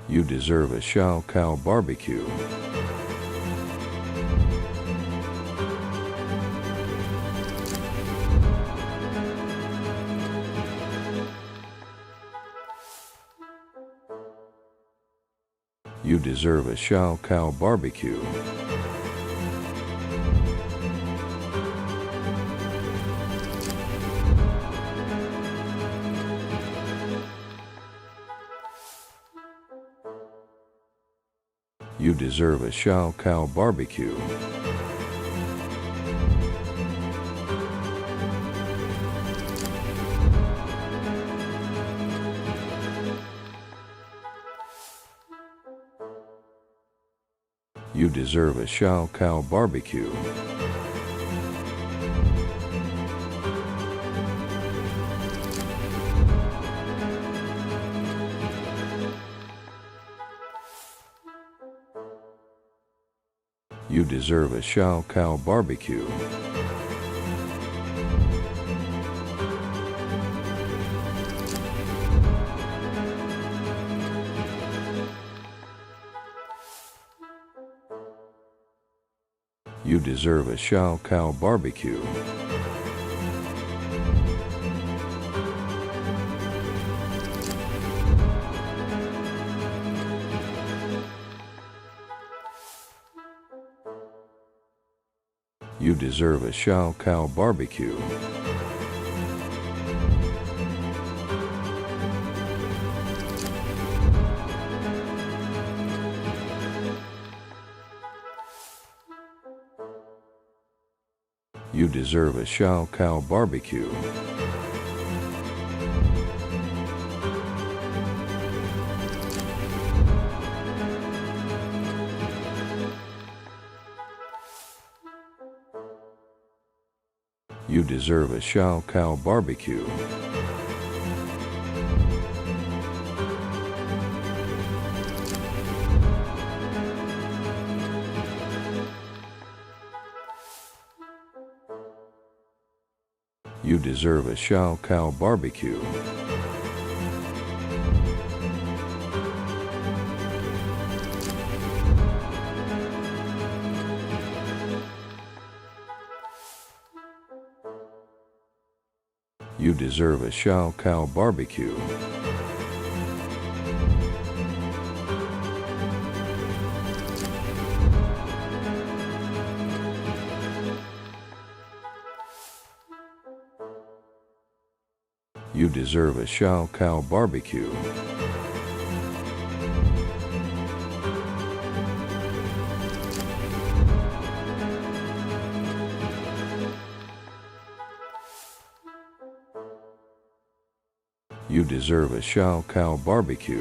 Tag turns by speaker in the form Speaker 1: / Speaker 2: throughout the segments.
Speaker 1: You deserve a Shao Cow barbecue. You deserve a Shao Cow barbecue. You deserve a Shao Cow barbecue. You deserve a Shao Cow barbecue. You deserve a Shao Cow barbecue. You deserve a Shao Cow barbecue. You deserve a Shao Cow barbecue. You deserve a Shao Cow barbecue. You deserve a Shao Cow barbecue. You deserve a Shao Cow barbecue. You deserve a Shao Cow barbecue. You deserve a Shao Cow barbecue. You deserve a Shao Cow barbecue.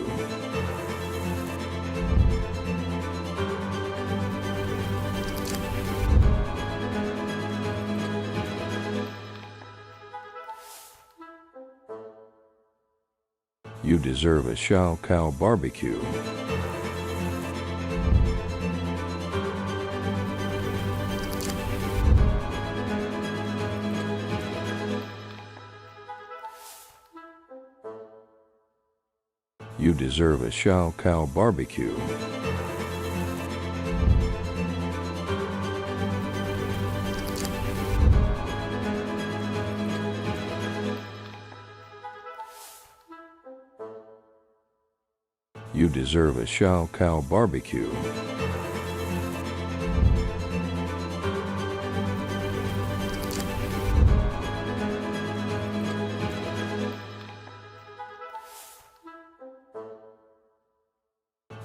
Speaker 1: You deserve a Shao Cow barbecue. You deserve a Shao Cow barbecue. You deserve a Shao Cow barbecue.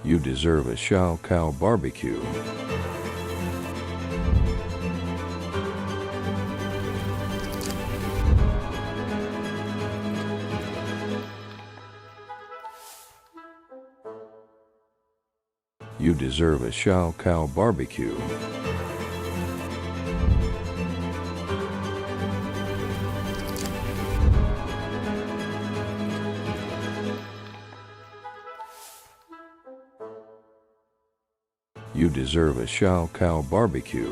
Speaker 1: You deserve a Shao Cow barbecue. You deserve a Shao Cow barbecue. You deserve a Shao Cow barbecue.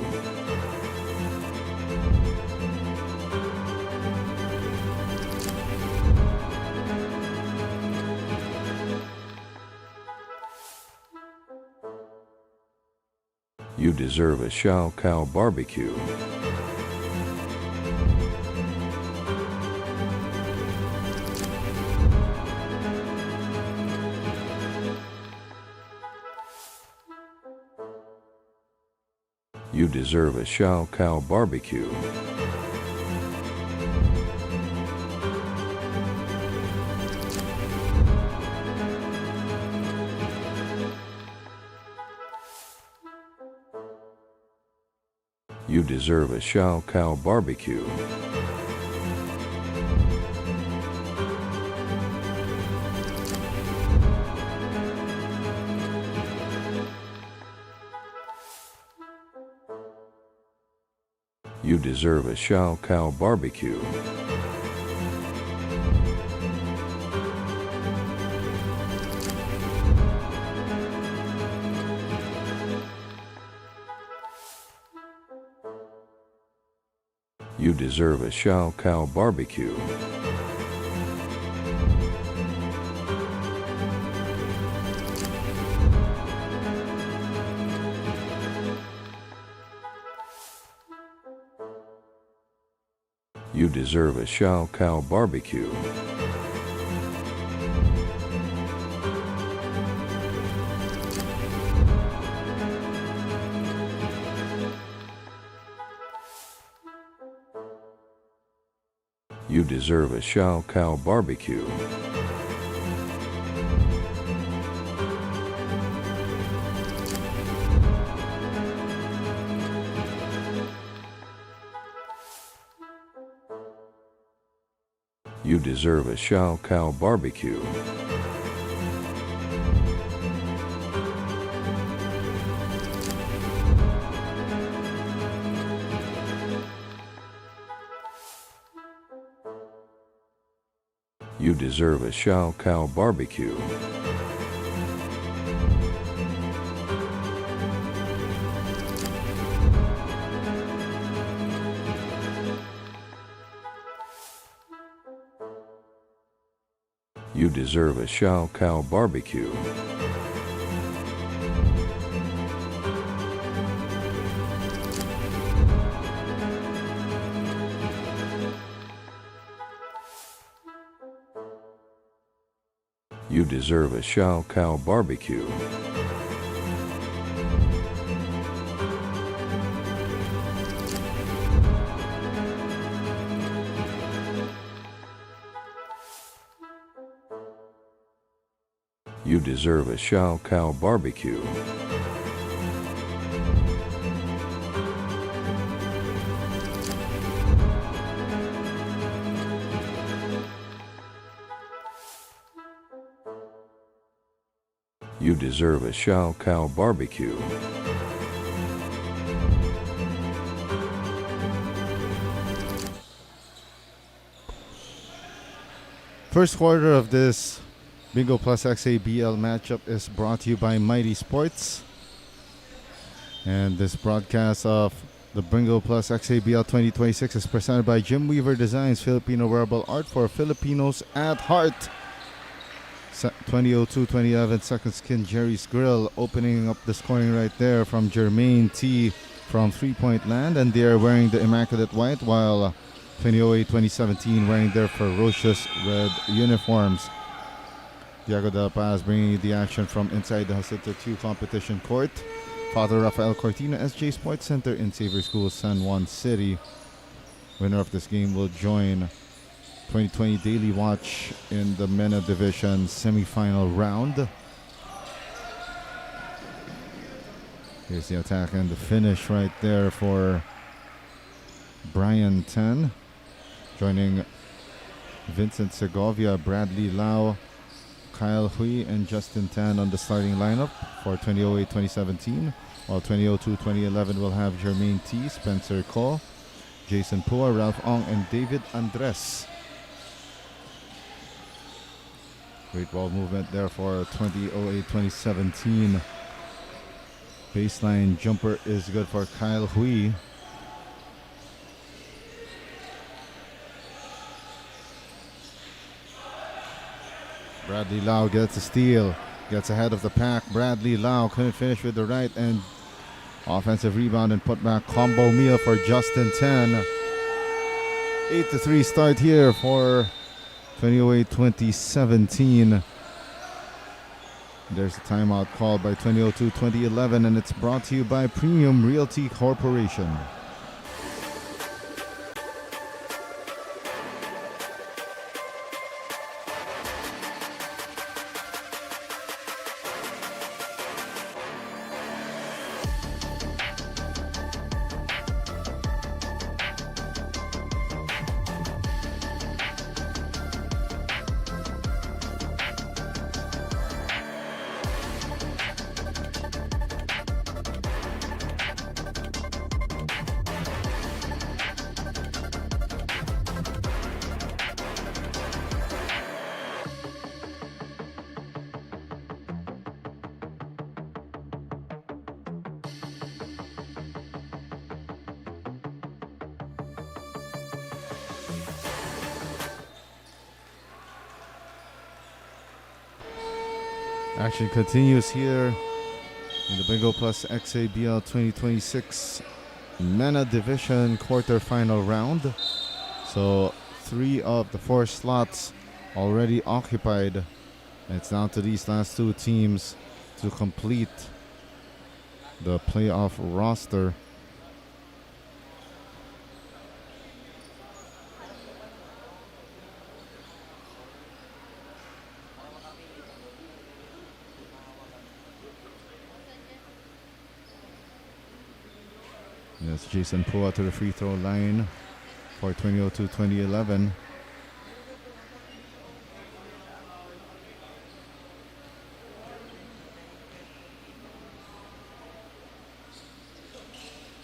Speaker 1: You deserve a Shao Cow barbecue. You deserve a Shao Cow barbecue. You deserve a Shao Cow barbecue. You deserve a Shao Cow barbecue. You deserve a Shao Cow barbecue. You deserve a Shao Cow barbecue. You deserve a Shao Cow barbecue. You deserve a Shao Cow barbecue. You deserve a Shao Cow barbecue. You deserve a Shao Cow barbecue. You deserve a Shao Cow barbecue. You deserve a Shao Cow barbecue. You deserve a Shao Cow barbecue.
Speaker 2: First quarter of this Bingo Plus XABL matchup is brought to you by Mighty Sports. And this broadcast of the Bingo Plus XABL 2026 is presented by Jim Weaver Designs, Filipino wearable art for Filipinos at heart. 2002-2011 Second Skin Gerry's Grill, opening up the scoring right there from Jermaine T from three-point land, and they are wearing the immaculate white, while 2008-2017 wearing their ferocious red uniforms. Diego Del Paz bringing you the action from inside the Jacinto 2 competition court. Father Rafael Cortina, SJ Sports Center in Xavier School, San Juan City. Winner of this game will join 2020 Daily Watch in the Mena Division semifinal round. Here's the attack and the finish right there for Brian 10. Joining Vincent Segovia, Bradley Lau, Kyle Hui, and Justin Tan on the starting lineup for 2008-2017. While 2002-2011 will have Jermaine T, Spencer Ko, Jason Pua, Ralph Ong, and David Andres. Great ball movement there for 2008-2017. Baseline jumper is good for Kyle Hui. Bradley Lau gets a steal, gets ahead of the pack. Bradley Lau couldn't finish with the right, and Offensive rebound and putback combo meal for Justin 10. 8-3 start here for 2008-2017. There's a timeout called by 2002-2011, and it's brought to you by Premium Realty Corporation. Action continues here in the Bingo Plus XABL 2026 Mena Division quarterfinal round. So 3 of the 4 slots already occupied. It's down to these last 2 teams to complete the playoff roster. Yes, Jason Pua to the free throw line for 2002-2011.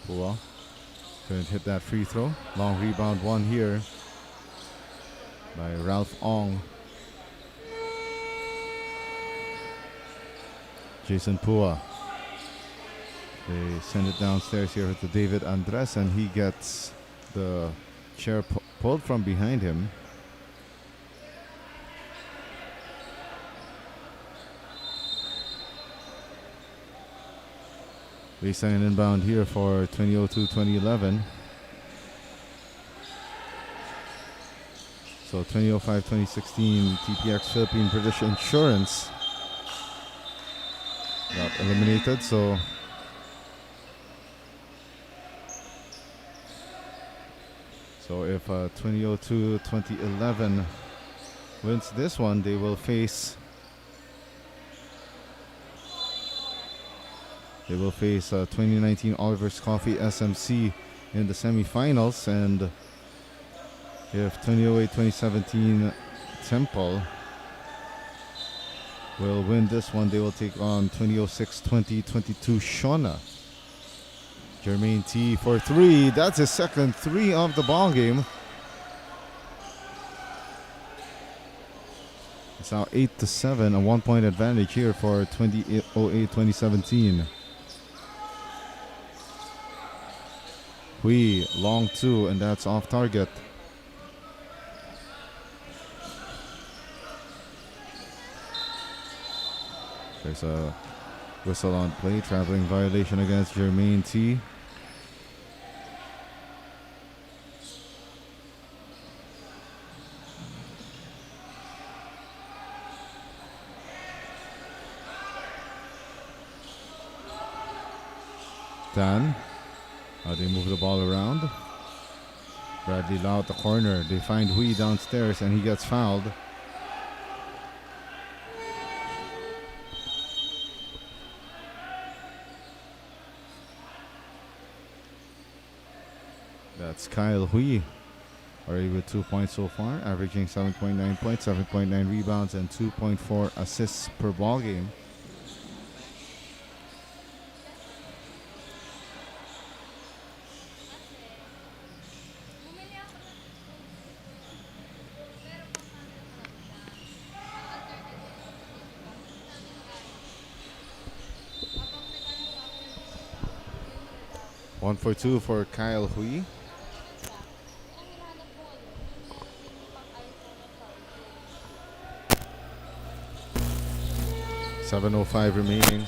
Speaker 2: Pua couldn't hit that free throw. Long rebound won here by Ralph Ong. Jason Pua. They send it downstairs here to David Andres, and he gets the chair pulled from behind him. Baseline inbound here for 2002-2011. So 2005-2016 TPX Philippine British Insurance got eliminated, so if 2002-2011 wins this one, they will face 2019 Oliver's Coffee SMC in the semifinals, and if 2008-2017 Temple will win this one, they will take on 2006-2022 Shona. Jermaine T for 3. That's his second 3 of the ball game. It's now 8-7, a 1-point advantage here for 2008-2017. Hui, long 2, and that's off target. There's a whistle on play, traveling violation against Jermaine T. Dan. They move the ball around. Bradley Lau at the corner. They find Hui downstairs, and he gets fouled. That's Kyle Hui, already with 2 points so far, averaging 7.9 points, 7.9 rebounds, and 2.4 assists per ball game. One for 2 for Kyle Hui. .705 remaining.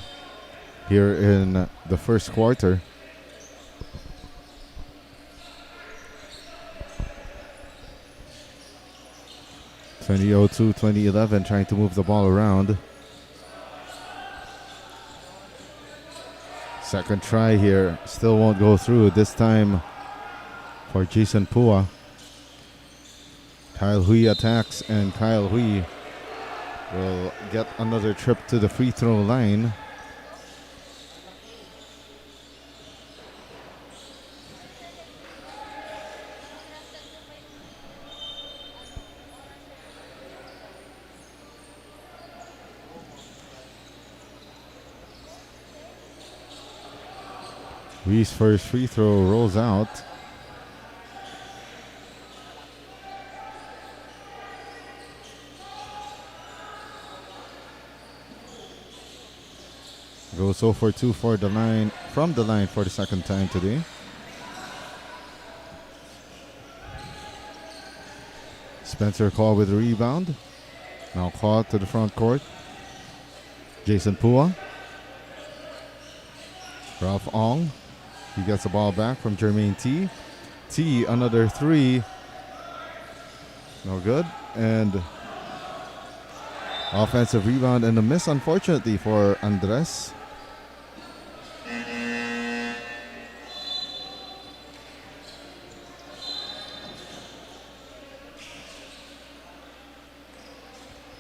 Speaker 2: here in the first quarter. (2002, 2011) trying to move the ball around. Second try here, still won't go through. This time for Jason Pua. Kyle Hui attacks, and Kyle Hui will get another trip to the free throw line. Hui's first free throw rolls out. Goes 0 for 2 for the line, from the line for the second time today. Spencer Call with the rebound. Now caught to the front court. Jason Pua. Ralph Ong. He gets the ball back from Jermaine T. T, another three. No good. And offensive rebound and a miss, unfortunately, for Andres.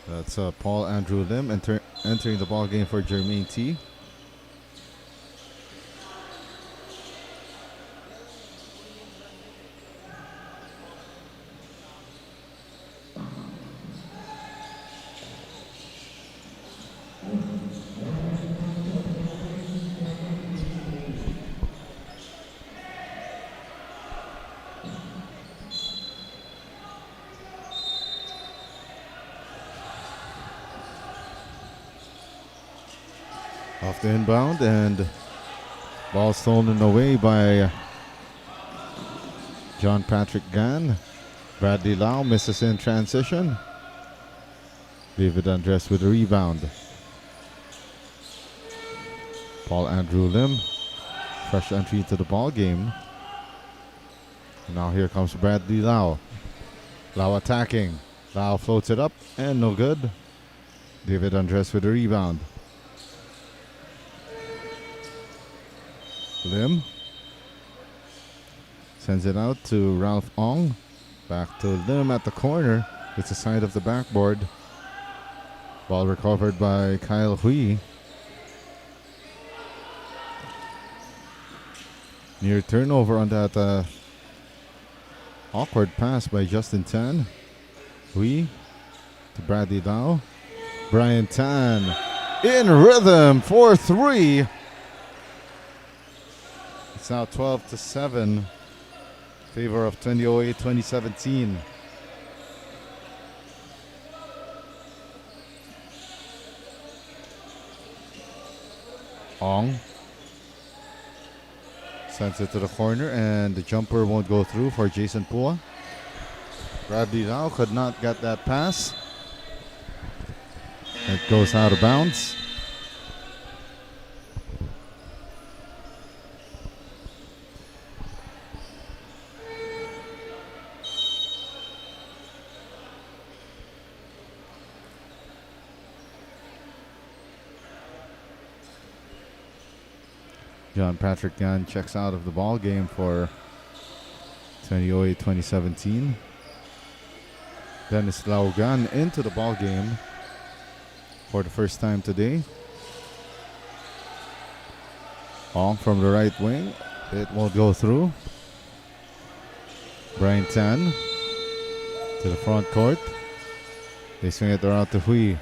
Speaker 2: That's Paul Andrew Lim entering the ball game for Jermaine T. Off the inbound, and ball stolen away by John Patrick Gann. Bradley Lau misses in transition. David Andres with the rebound. Paul Andrew Lim, fresh entry to the ball game. Now here comes Bradley Lau. Lau attacking. Lau floats it up, and no good. David Andres with the rebound. Lim sends it out to Ralph Ong. Back to Lim at the corner. It's the side of the backboard. Ball recovered by Kyle Hui. Near turnover on that awkward pass by Justin Tan. Hui to Bradley Lau. Brian Tan in rhythm for three. It's now 12-7, favor of 2008-2017. Ong sends it to the corner, and the jumper won't go through for Jason Pua. Bradley Lau could not get that pass. It goes out of bounds. John Patrick Gann checks out of the ball game for 2008-2017. Dennis Laugan into the ball game for the first time today. Ong from the right wing. It won't go through. Brian Tan to the front court. They swing it around to Hui.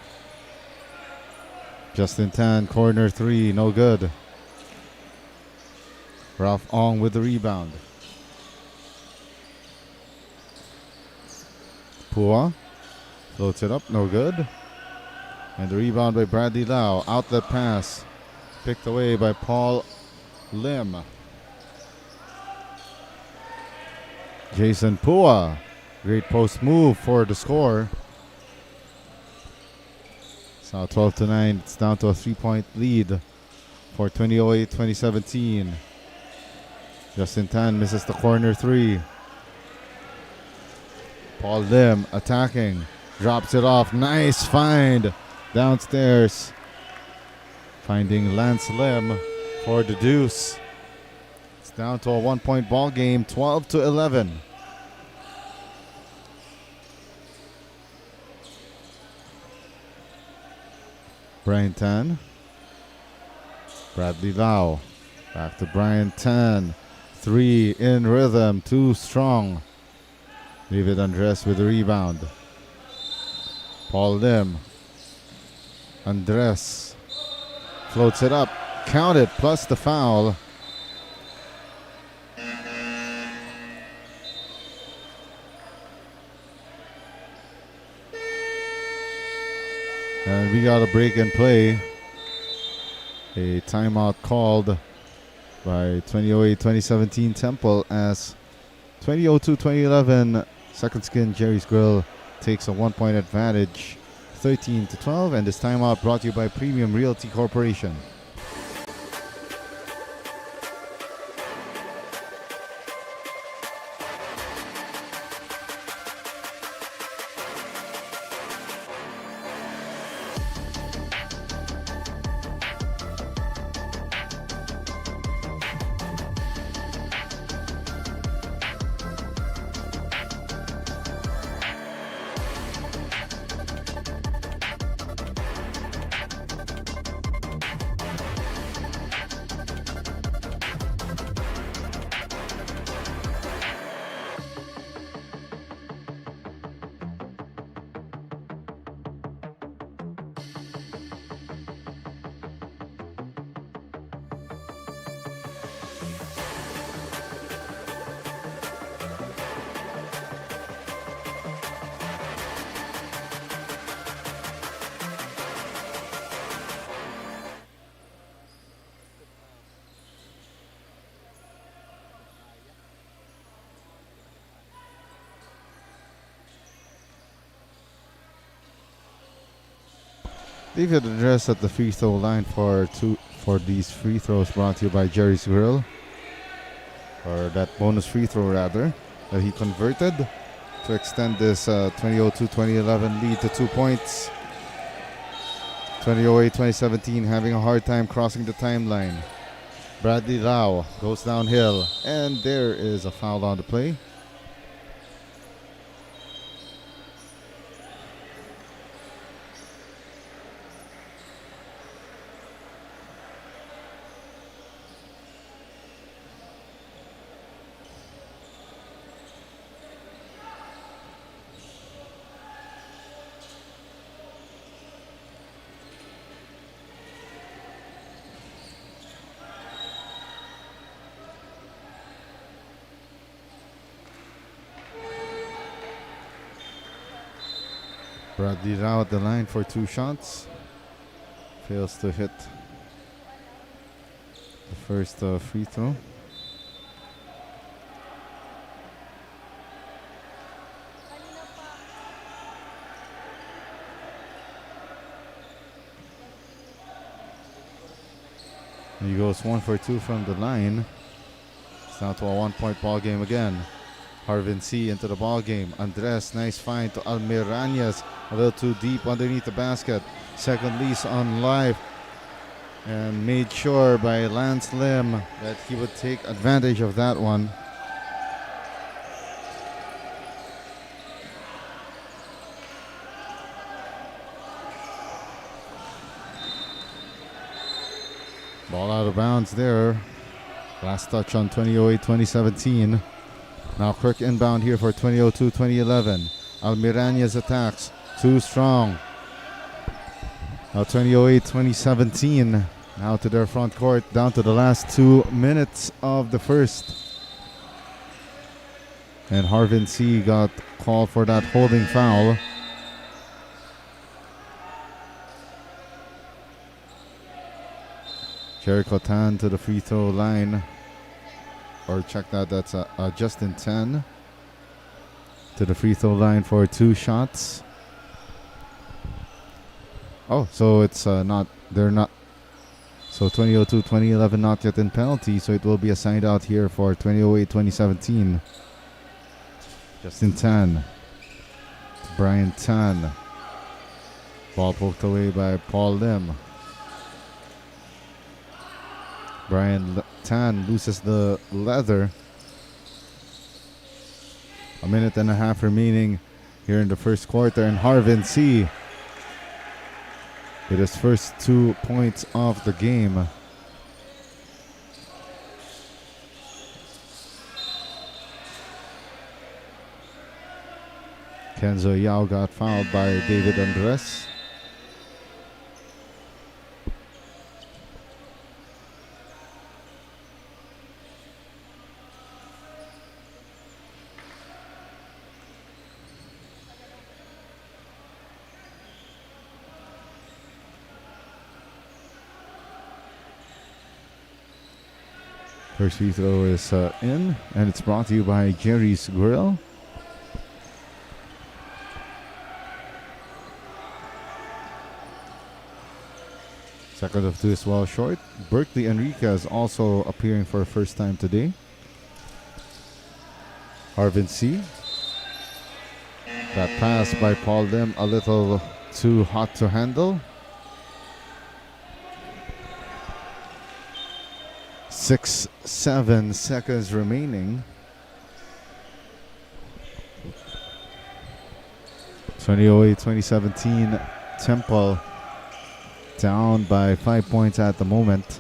Speaker 2: Justin Tan, corner three, no good. Ralph Ong with the rebound. Pua floats it up, no good. And the rebound by Bradley Lau. Outlet pass picked away by Paul Lim. Jason Pua. Great post move for the score. It's now 12-9. It's down to a 3-point lead for 2008-2017. Justin Tan misses the corner three. Paul Lim attacking. Drops it off. Nice find downstairs. Finding Lance Lim for the deuce. It's down to a 1-point ball game, 12-11. Brian Tan. Bradley Lau. Back to Brian Tan. 3 in rhythm, 2 strong. David Andres with the rebound. Paul Lim. Andres floats it up. Count it, plus the foul. And we got a break and play. A timeout called by 2008-2017 Temple as 2002-2011 Second Skin Gerry's Grill takes a 1-point advantage, 13-12, and this timeout brought to you by Premium Realty Corporation. David Andres at the free throw line for these free throws brought to you by Gerry's Grill. Or that bonus free throw rather, that he converted to extend this 2002-2011 lead to 2 points. 2008-2017 having a hard time crossing the timeline. Bradley Lau goes downhill, and there is a foul on the play. Bradley Lau at the line for 2 shots. Fails to hit the first free throw. He goes 1 for 2 from the line. It's down to a 1-point ball game again. Harvin C into the ball game. Andres, nice find to Almiranias. A little too deep underneath the basket. Second lease on live. And made sure by Lance Lim that he would take advantage of that one. Ball out of bounds there. Last touch on 2008-2017. Now quick inbound here for 2002-2011. Almiranias attacks. Too strong. Now 2008-2017. Now to their front court. Down to the last 2 minutes of the first. And Harvin C got called for that holding foul. Gerry Cotan to the free throw line. Or check that, that's Justin 10 to the free throw line for 2 shots. Oh, so it's not, they're not, So 2002-2011 not yet in penalty, so it will be a side out here for 2008-2017. Justin Tan. Brian Tan. Ball poked away by Paul Lim. Brian Tan loses the leather. A minute and a half remaining here in the first quarter, and Harvin C with his first 2 points of the game. Kenzo Yao got fouled by David Andres. First free throw is in, and it's brought to you by Gerry's Grill. Second of two is well short. Berkeley Enriquez also appearing for the first time today. Harvin C. That pass by Paul Lim a little too hot to handle. 6-7 seconds remaining. 2008-2017 Temple down by 5 points at the moment.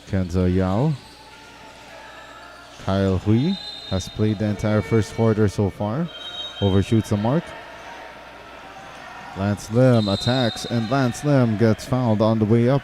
Speaker 2: Kenzo Yao. Kyle Hui has played the entire first quarter so far. Overshoots the mark. Lance Lim attacks, and Lance Lim gets fouled on the way up.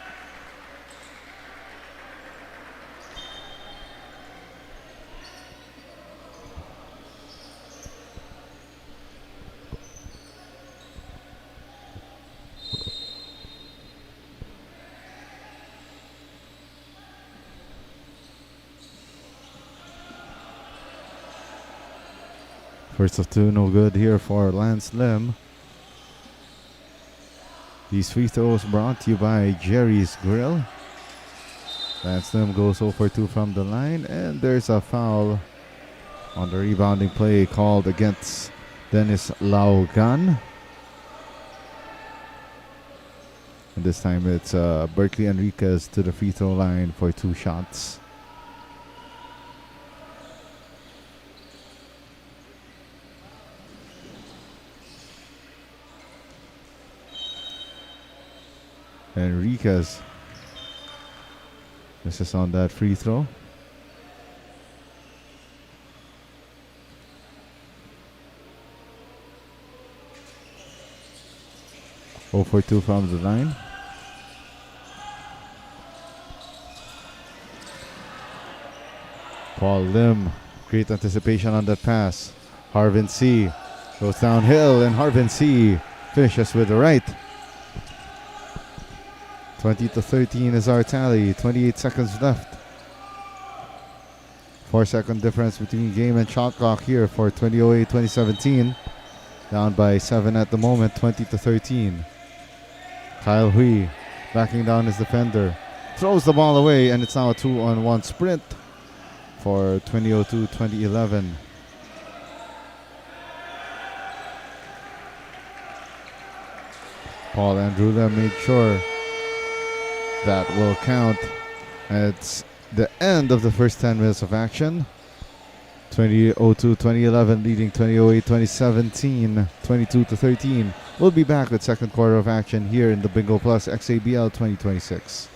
Speaker 2: First of two, no good here for Lance Lim. These free throws brought to you by Gerry's Grill. Lance Lim goes 0 for 2 from the line, and there's a foul on the rebounding play called against Dennis Laugan. And this time it's Berkeley Enriquez to the free throw line for 2 shots. Enriquez misses on that free throw. Oh for 2 from the line. Paul Lim, great anticipation on that pass. Harvin C goes downhill, and Harvin C finishes with the right. 20-13 is our tally. 28 seconds left. 4-second difference between game and shot clock here for 2008-2017. Down by 7 at the moment, 20-13. Kyle Hui backing down his defender. Throws the ball away, and it's now a 2-on-1 sprint for 2002-2011. Paul Andrew Lim made sure that will count. It's the end of the first 10 minutes of action. 2002-2011 leading 2008-2017 22-13. We'll be back with second quarter of action here in the Bingo Plus XABL 2026.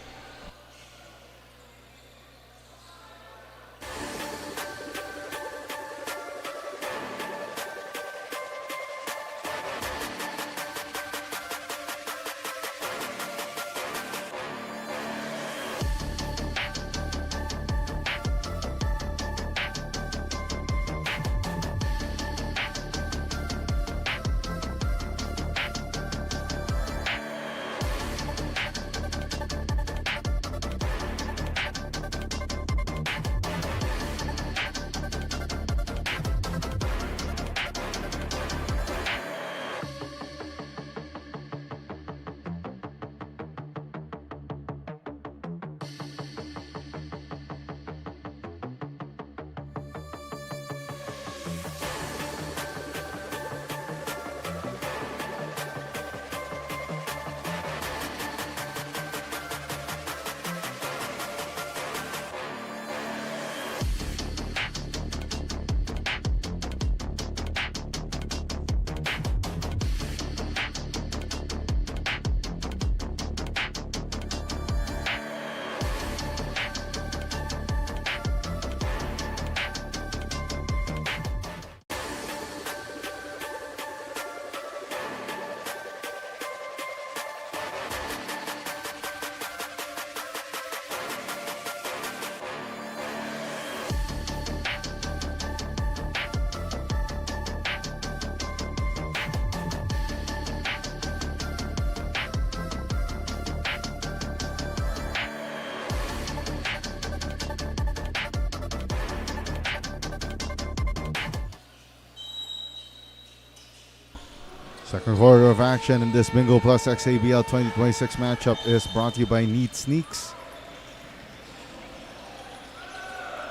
Speaker 2: Second quarter of action in this Bingo Plus XABL 2026 matchup is brought to you by Neat Sneaks.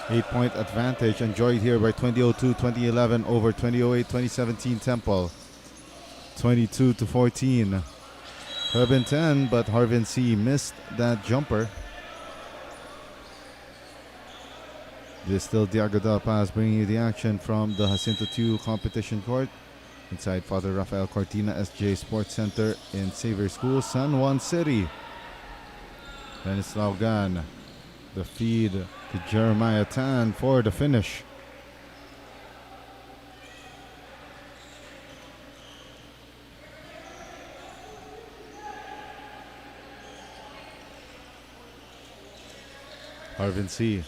Speaker 2: 8-point advantage enjoyed here by 2002-2011 over 2008-2017 Temple. 22-14. Could have been 10, but Harvin C missed that jumper. This is still Diagoda Paz bringing you the action from the Jacinto 2 competition court inside Father Rafael Cortina SJ Sports Center in Xavier School, San Juan City. Stanislaw Gan, the feed to Jeremiah Tan for the finish. Harvin C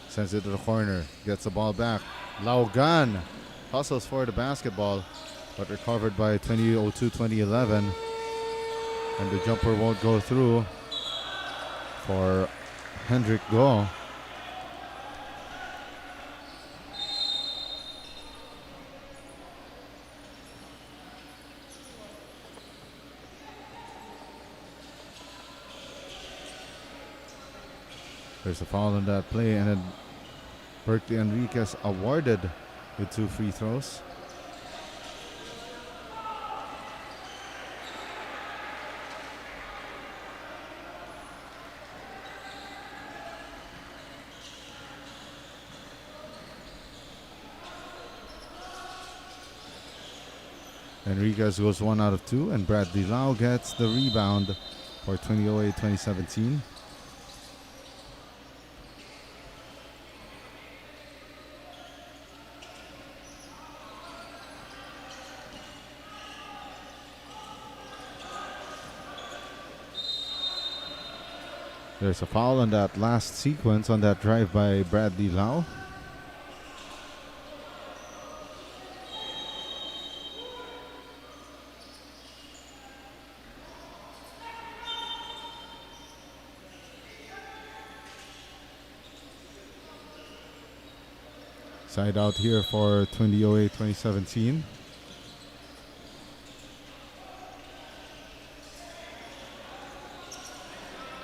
Speaker 2: sends it to the corner, gets the ball back. Laugan hustles for the basketball, but recovered by 2002-2011. And the jumper won't go through for Hendrik Go. There's a foul on that play, and then Berkeley Enriquez awarded with 2 free throws. Enriquez goes 1 out of 2, and Bradley Lau gets the rebound for 2008-2017. There's a foul on that last sequence on that drive by Bradley Lau. Side out here for 2008-2017.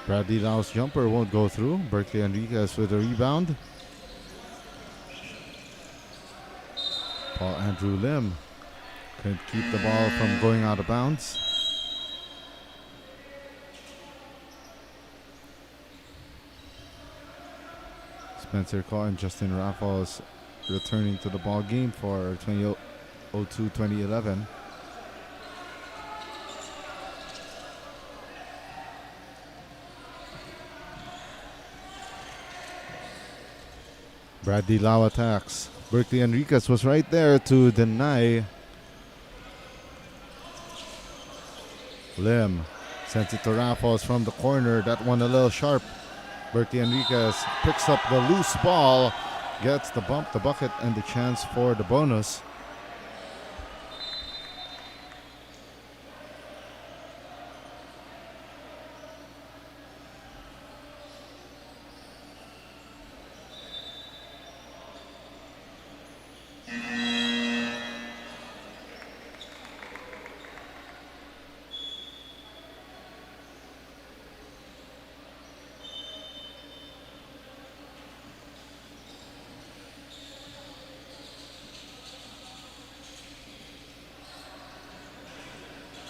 Speaker 2: Bradley Lau's jumper won't go through. Berkeley Enriquez with a rebound. Paul Andrew Lim couldn't keep the ball from going out of bounds. Spencer Kaw and Justin Raffles returning to the ball game for 2002-2011. Bradley Lau attacks. Berkeley Enriquez was right there to deny. Lim sends it to Raffles from the corner. That one a little sharp. Berkeley Enriquez picks up the loose ball, gets the bump, the bucket, and the chance for the bonus.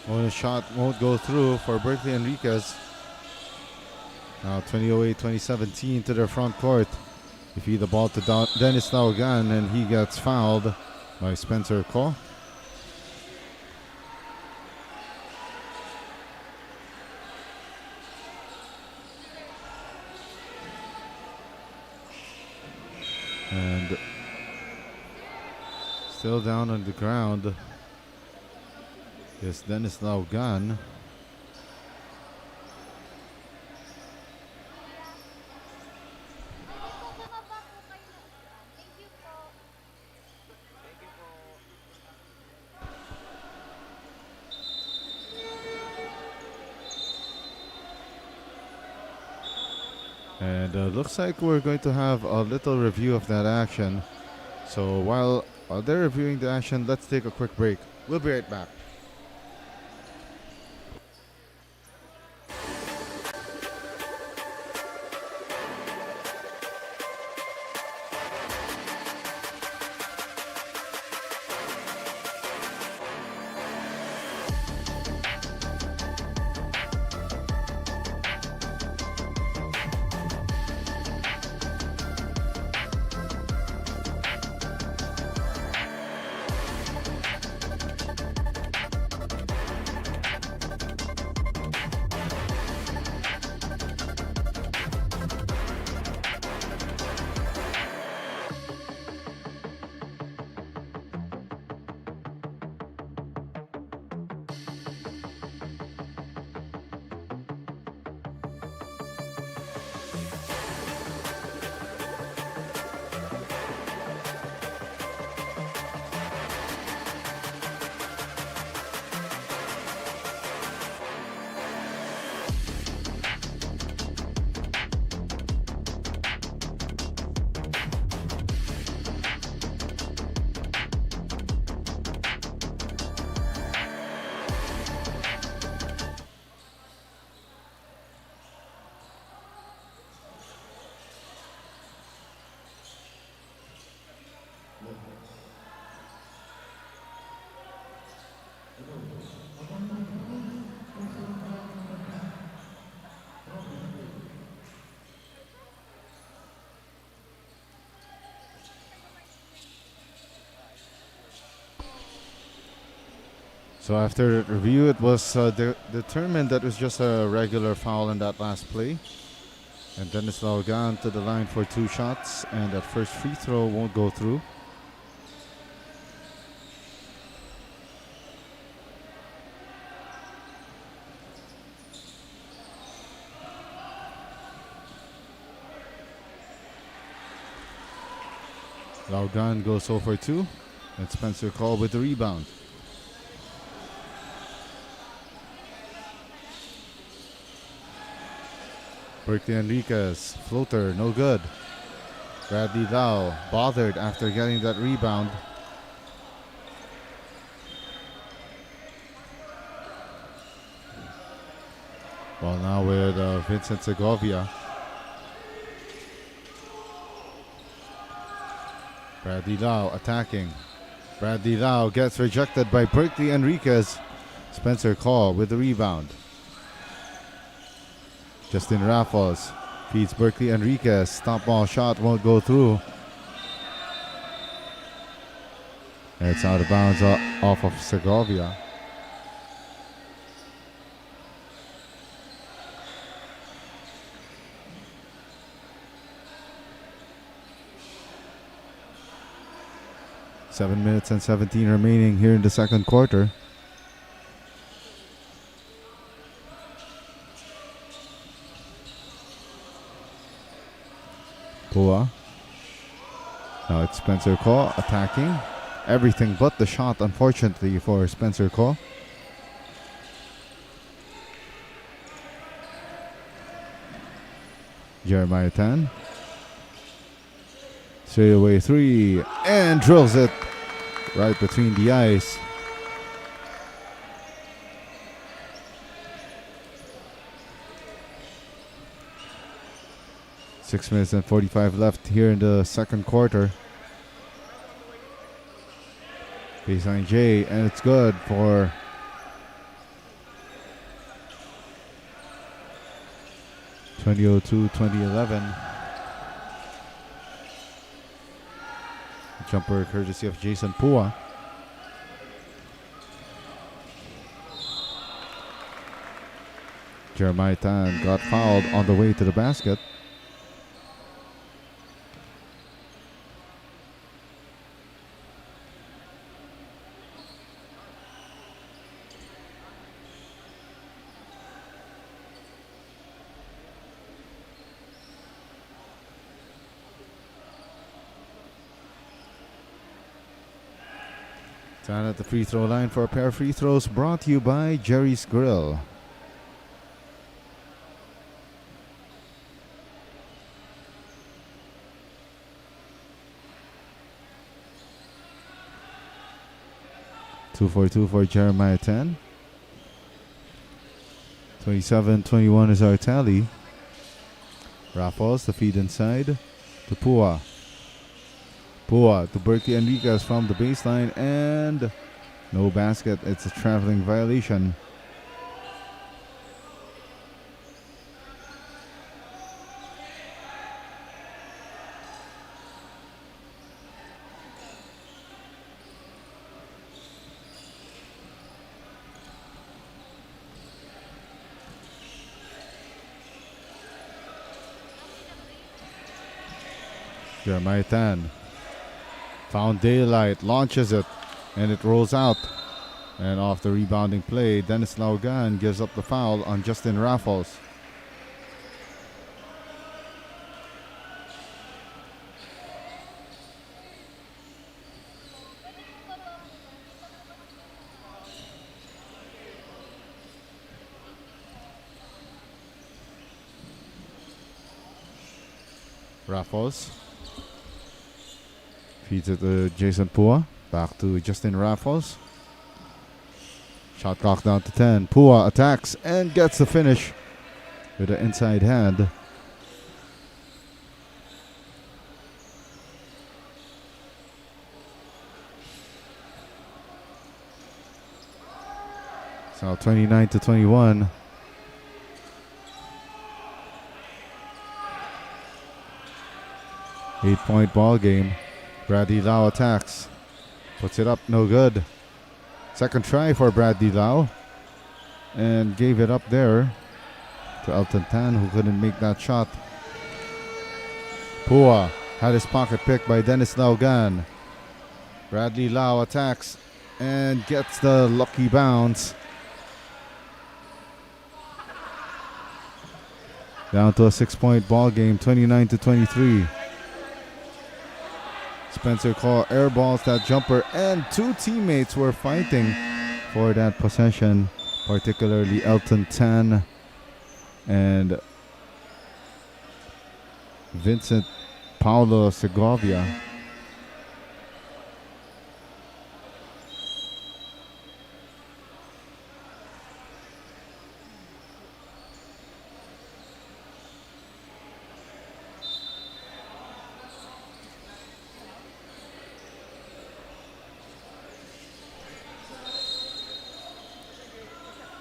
Speaker 2: Bonus shot won't go through for Berkeley Enriquez. Now 2008-2017 to their front court. They feed the ball to Dennis Laugan, and he gets fouled by Spencer Kaw. And still down on the ground is Dennis Laugan. And looks like we're going to have a little review of that action. So while they're reviewing the action, let's take a quick break. We'll be right back. So after review, it was determined that it was just a regular foul in that last play. And Dennis Laugan to the line for 2 shots, and that first free throw won't go through. Laugan goes 0 for 2, and Spencer Call with the rebound. Berkeley Enriquez, floater, no good. Bradley Lau bothered after getting that rebound. Well, now with Vincent Segovia. Bradley Lau attacking. Bradley Lau gets rejected by Berkeley Enriquez. Spencer Call with the rebound. Justin Raffles feeds Berkeley Enriquez. Stop ball shot won't go through. And it's out of bounds off of Segovia. Seven minutes and 17 remaining here in the second quarter. Pua. Now it's Spencer Call attacking. Everything but the shot, unfortunately, for Spencer Call. Jeremiah Tan. Straight away 3 and drills it right between the eyes. Six minutes and 45 left here in the second quarter. Baseline J, and it's good for (2002-2011). Jumper courtesy of Jason Pua. Jeremiah Tan got fouled on the way to the basket. Down at the free throw line for a pair of free throws, brought to you by Gerry's Grill. Two for Jeremiah Tan. 27-21 is our tally. Raffles, the feed inside to Pua. Pua to Berkeley Enriquez from the baseline, and no basket. It's a traveling violation. Jeremiah Tan found daylight, launches it, and it rolls out. And off the rebounding play, Dennis Laugan gives up the foul on Justin Raffles. Raffles feeds it to Jason Pua. Back to Justin Raffles. Shot clock down to 10. Pua attacks and gets the finish with an inside hand. It's now 29-21. Eight-point ball game. Bradley Lau attacks. Puts it up, no good. Second try for Bradley Lau. And gave it up there to Elton Tan, who couldn't make that shot. Pua had his pocket picked by Dennis Laugan. Bradley Lau attacks and gets the lucky bounce. Down to a 6-point ball game, 29-23. Spencer Call airballs that jumper, and two teammates were fighting for that possession, particularly Elton Tan and Vincent Paulo Segovia.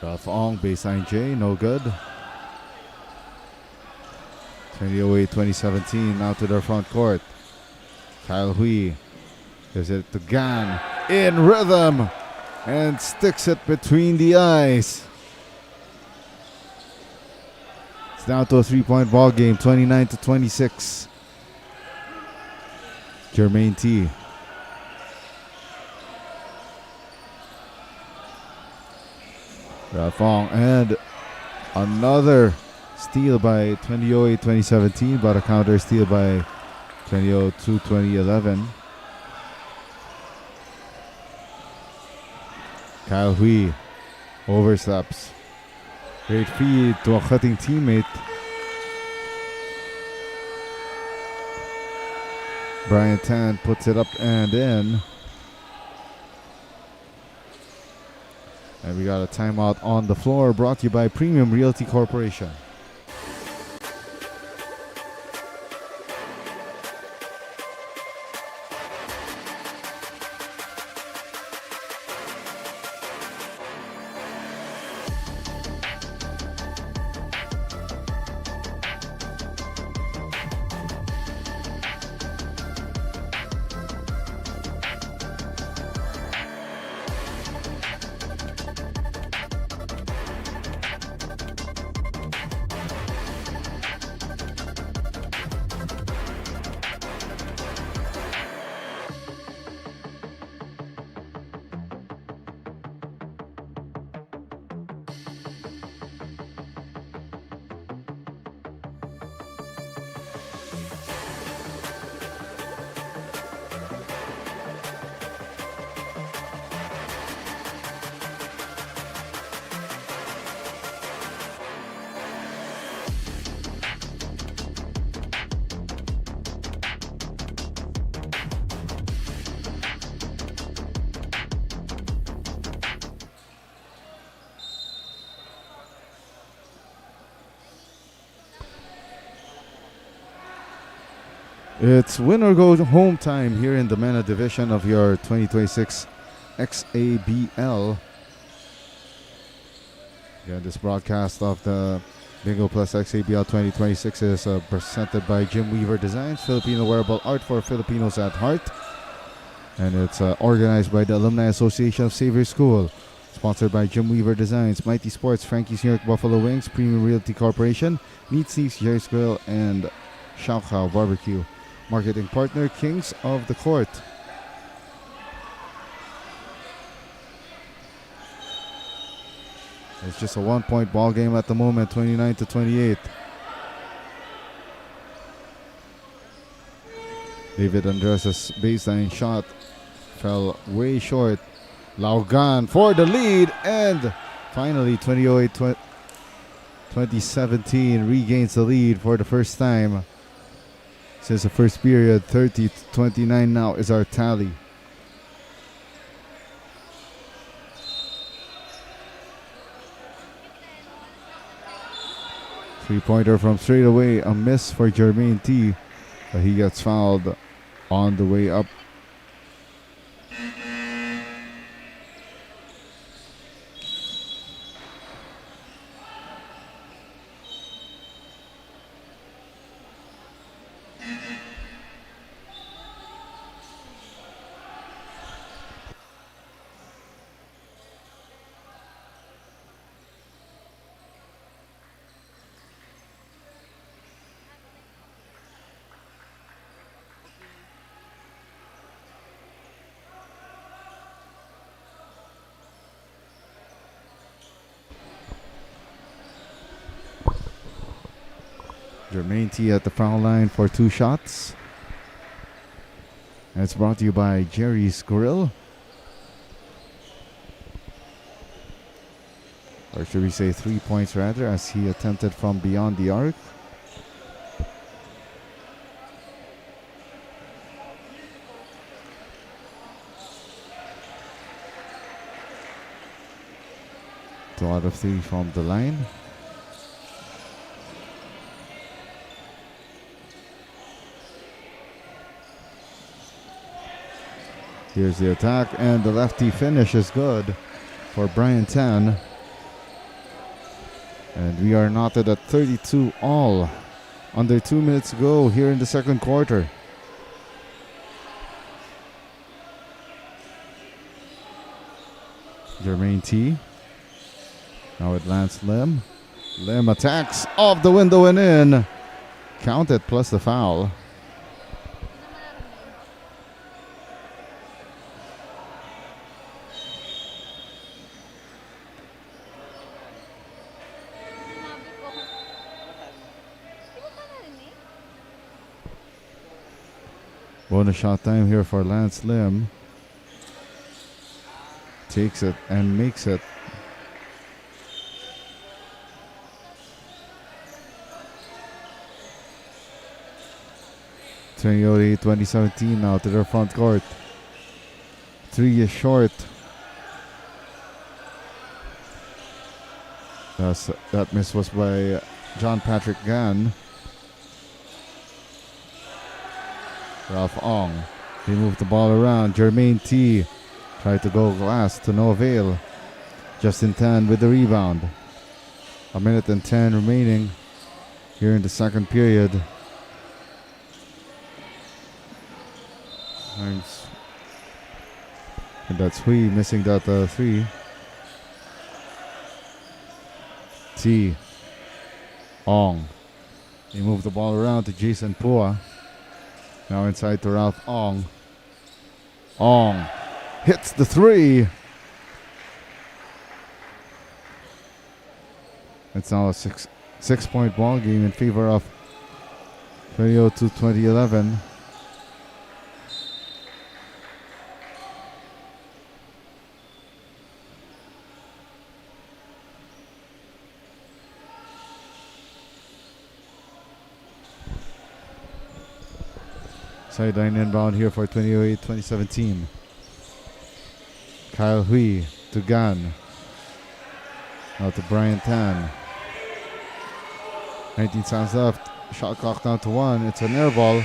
Speaker 2: Ralph Ong, baseline J, no good. 2008-2017, now to their front court. Kyle Hui gives it to Gan in rhythm and sticks it between the eyes. It's down to a 3-point ball game, 29-26. Jermaine T. Rafong, and another steal by 2008-2017, but a counter steal by 2002-2011. Kyle Hui oversteps. Great feed to a cutting teammate. Brian Tan puts it up and in. And we got a timeout on the floor, brought to you by Premium Realty Corporation. It's win or go home time here in the Mena division of your 2026 XABL. Yeah, this broadcast of the Bingo Plus XABL 2026 is presented by Jim Weaver Designs, Filipino wearable art for Filipinos at heart. And it's organized by the Alumni Association of Xavier School. Sponsored by Jim Weaver Designs, Mighty Sports, Frankie's New York Buffalo Wings, Premium Realty Corporation, Meat Steve's, Gerry's Grill, and Xiao Kao Barbecue. Marketing partner, Kings of the Court. It's just a 1-point ball game at the moment, 29-28. David Andres' baseline shot fell way short. Laugan for the lead, and finally 2008-2017 regains the lead for the first time since the first period. 30-29 now is our tally. Three-pointer from straight away, a miss for Jermaine T, but he gets fouled on the way up. Jermaine T at the foul line for 2 shots. And it's brought to you by Gerry's Grill. Or should we say 3 points rather, as he attempted from beyond the arc. Two out of 3 from the line. Here's the attack, and the lefty finish is good for Brian Tan. And we are knotted at 32 all. Under 2 minutes to go here in the second quarter. Jermaine T. Now it lands Lim. Lim attacks off the window and in. Counted plus the foul. Bonus shot time here for Lance Lim. Takes it and makes it. Trinity 2017 now to their front court. 3 is short. That miss was by John Patrick Gann. Ralph Ong. He moved the ball around. Jermaine T. Tried to go glass to no avail. Justin Tan with the rebound. 1 minute and 10 remaining here in the second period. And that's Hui missing that 3. T. Ong. He moved the ball around to Jason Pua. Now inside to Ralph Ong. Ong hits the 3. It's now a 6-point ball game in favor of 2002-2011. Sideline inbound here for 2008-2017. Kyle Hui to Gan. Now to Brian Tan. 19 seconds left. Shot clock down to 1. It's an air ball.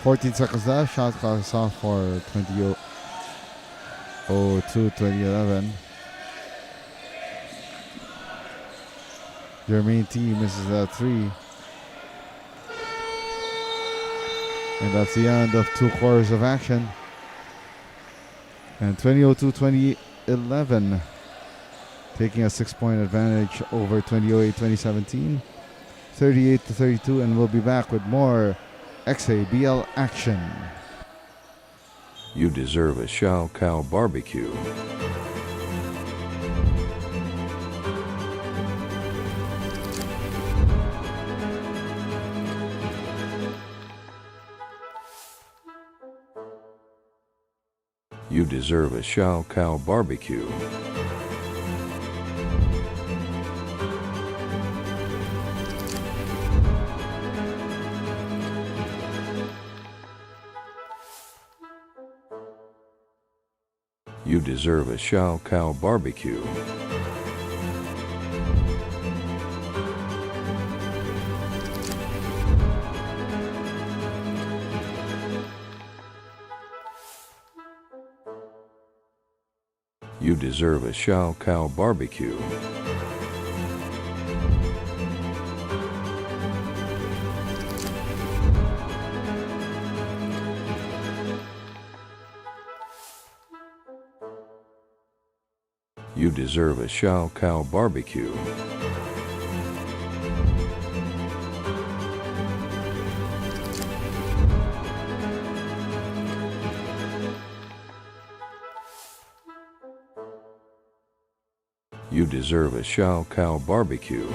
Speaker 2: 14 seconds left. Shot clock is off for 2002-2011. Jermaine T misses that 3. And that's the end of 2 quarters of action. And 2002-2011 taking a 6-point advantage over 2008-2017. 38-32, and we'll be back with more XABL action.
Speaker 1: You deserve a Shao Cow barbecue. You deserve a Shao Cow barbecue. You deserve a Shao Cow barbecue. You deserve a Shao Cow barbecue. You deserve a Shao Cow barbecue. You deserve a Shao Cow barbecue.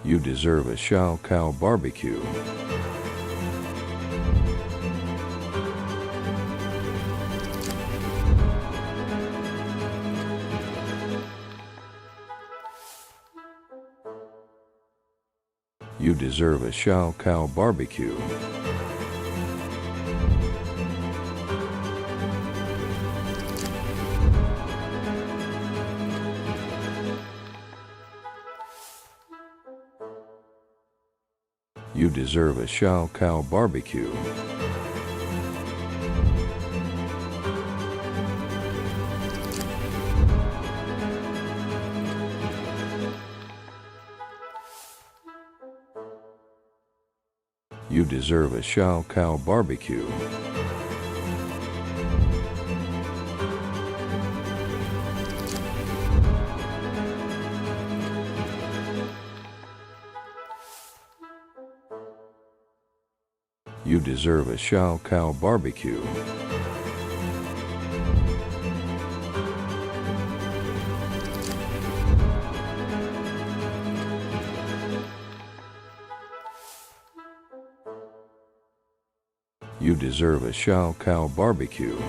Speaker 1: You deserve a Shao Cow barbecue. You deserve a Shao Cow barbecue. You deserve a Shao Cow barbecue. You deserve a Shao Cow barbecue. You deserve a Shao Cow barbecue. You deserve a Shao Cow barbecue.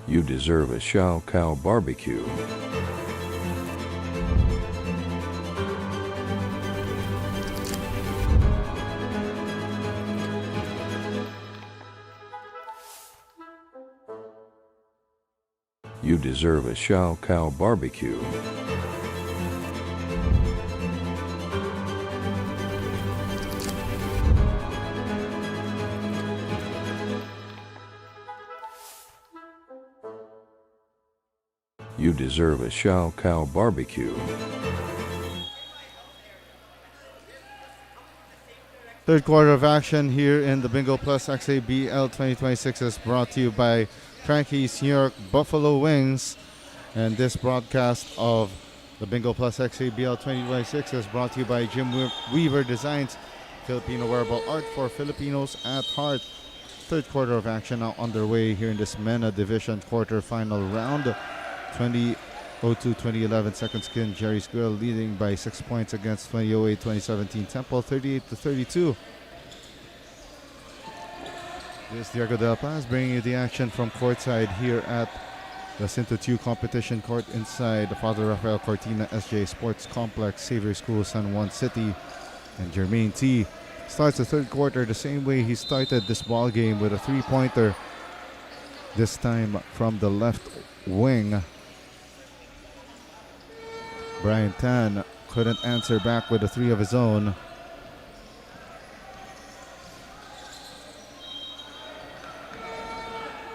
Speaker 1: You deserve a Shao Cow barbecue. You deserve a Shao Cow barbecue. You deserve a Shao Cow barbecue.
Speaker 2: Third quarter of action here in the Bingo Plus XABL 2026 is brought to you by Frankie's New York Buffalo Wings. And this broadcast of the Bingo Plus XABL 2026 is brought to you by Jim Weaver Designs, Filipino wearable art for Filipinos at heart. Third quarter of action now underway here in this Mena Division quarterfinal round. 2002-2011 second skin Gerry's Grill leading by 6 points against 2008-2017 Temple 38-32. This is Diego Del Paz bringing you the action from courtside here at the Cinto 2 competition court inside the Father Rafael Cortina SJ Sports Complex, Xavier School, San Juan City. And Jermaine T starts the third quarter the same way he started this ball game with a three-pointer, this time from the left wing. Brian Tan couldn't answer back with a three of his own.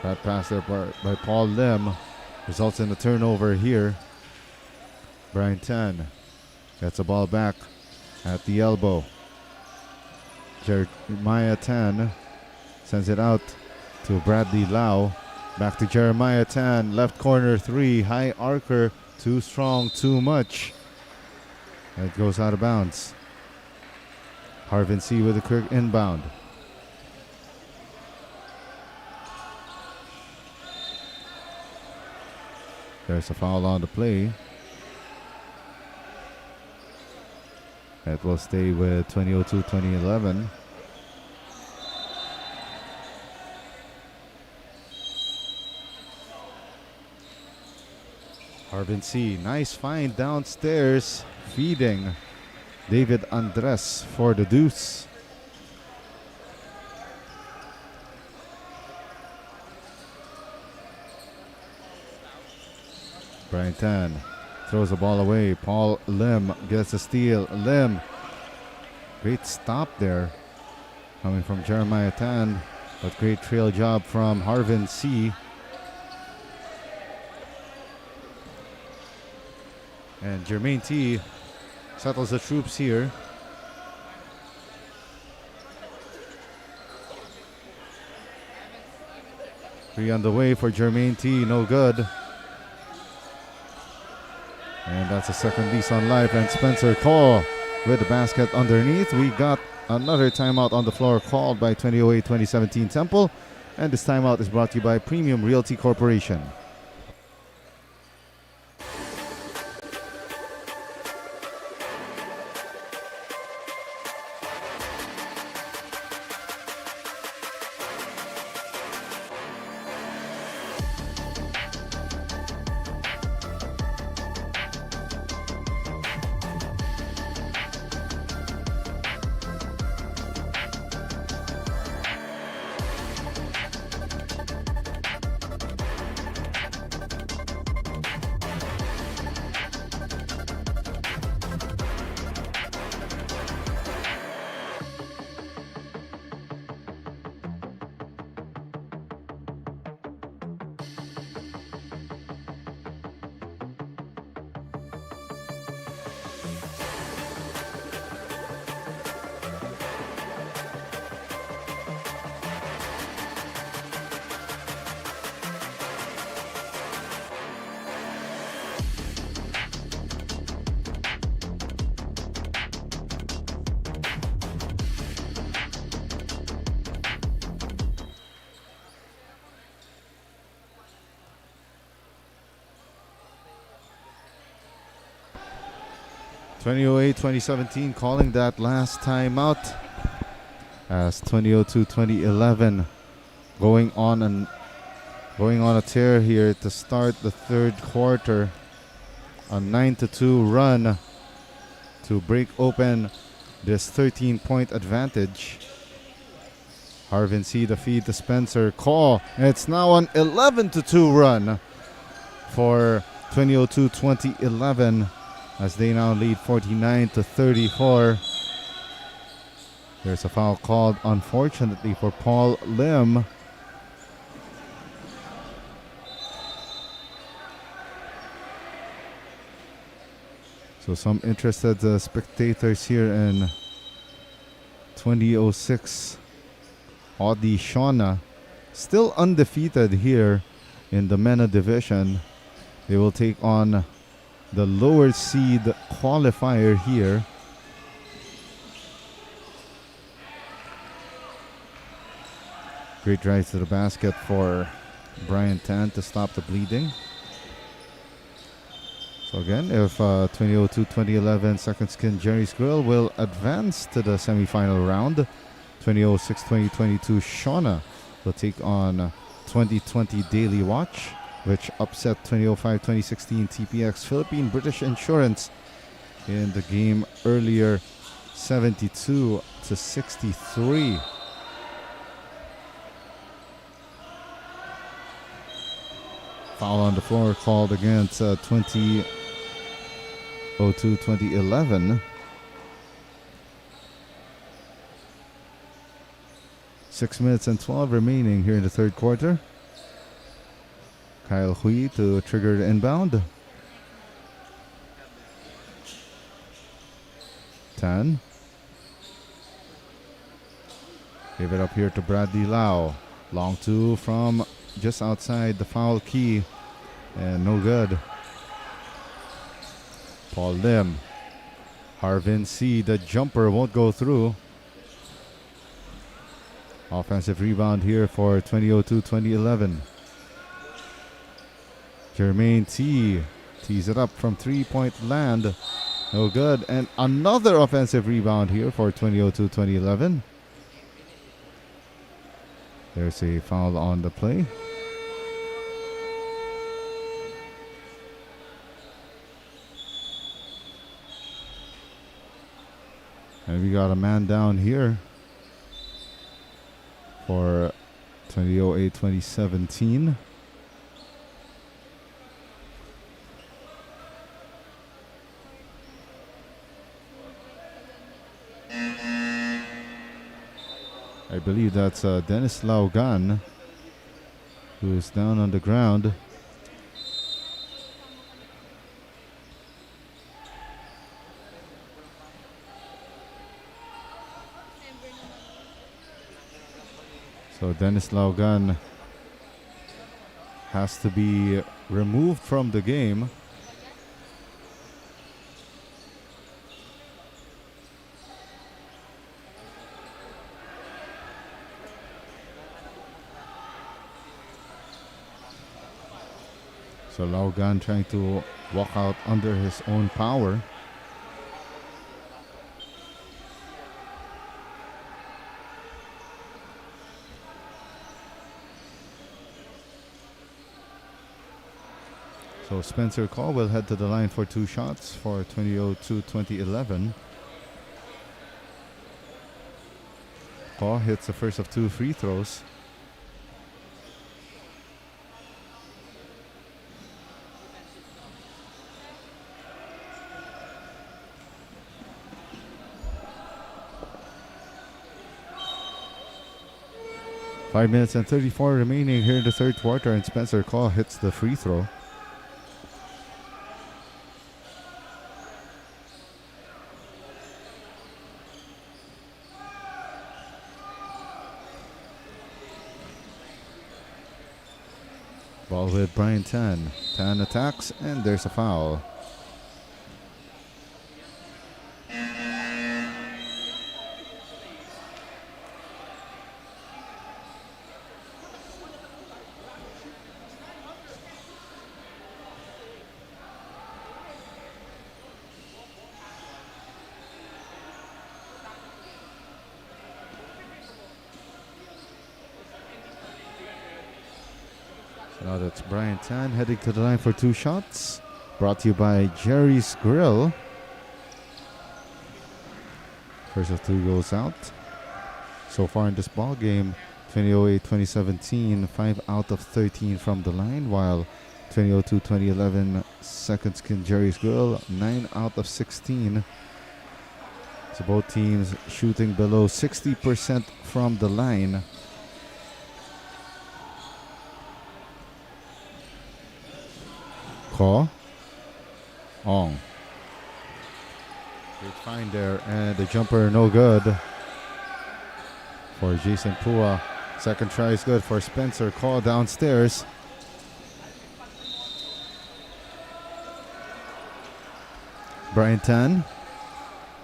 Speaker 2: That pass there by Paul Lim results in a turnover here. Brian Tan gets the ball back at the elbow. Jeremiah Tan sends it out to Bradley Lau. Back to Jeremiah Tan, left corner three, high arcer, too strong, too much. It goes out of bounds. Harvin C with a quick inbound. There's a foul on the play. It will stay with 2002-2011. Harvin C, nice find downstairs, feeding David Andres for the deuce. Brian Tan throws the ball away. Paul Lim gets a steal. Lim, great stop there coming from Jeremiah Tan, but great trail job from Harvin C. And Jermaine T settles the troops here. Three on the way for Jermaine T. No good. And that's a second lease on life. And Spencer Cole with the basket underneath. We got another timeout on the floor called by 2008-2017 Temple. And this timeout is brought to you by Premium Realty Corporation. (2008-2017) calling that last timeout as 2002-2011 going on a tear here to start the third quarter. A 9-2 run to break open this 13-point advantage. Harvin C the feed to Spencer Call. And it's now an 11-2 run for 2002-2011 as they now lead 49-34. There's a foul called, unfortunately, for Paul Lim. So some interested spectators here in 2006 Audishona, still undefeated here in the Mena division. They will take on the lower seed qualifier here. Great drive to the basket for Brian Tan to stop the bleeding. So again, if 2002-2011 Second Skin Gerry Squirrel will advance to the semifinal round, 2006-2022 Shauna will take on 2020 Daily Watch, which upset 2005-2016 TPX Philippine British Insurance in the game earlier, 72-63. Foul on the floor called against 2002-2011. 6 minutes and 12 remaining here in the third quarter. Kyle Hui to trigger the inbound. Tan. Give it up here to Bradley Lau. Long two from just outside the foul key. And no good. Paul Lim. Harvin C. The jumper won't go through. Offensive rebound here for 2002-2011. Jermaine T. tees it up from 3-point land. No good. And another offensive rebound here for 2002-2011. There's a foul on the play. And we got a man down here for 2008-2017. I believe that's Dennis Laugan, who is down on the ground. So Dennis Laugan has to be removed from the game. So Laugan trying to walk out under his own power. So Spencer Call will head to the line for 2 shots for 2002-2011. Call hits the first of 2 free throws. Five minutes and 34 remaining here in the third quarter, and Spencer Call hits the free throw. Ball with Brian Tan. Tan attacks, and there's a foul. Now that's Brian Tan heading to the line for 2 shots. Brought to you by Gerry's Grill. First of 2 goes out. So far in this ball game, 2008-2017, 5 out of 13 from the line, while 2002-2011, second skin Gerry's Grill, 9 out of 16. So both teams shooting below 60% from the line. Call. Ong. Great find there, and the jumper no good for Jason Pua. Second try is good for Spencer Call downstairs. Brian Tan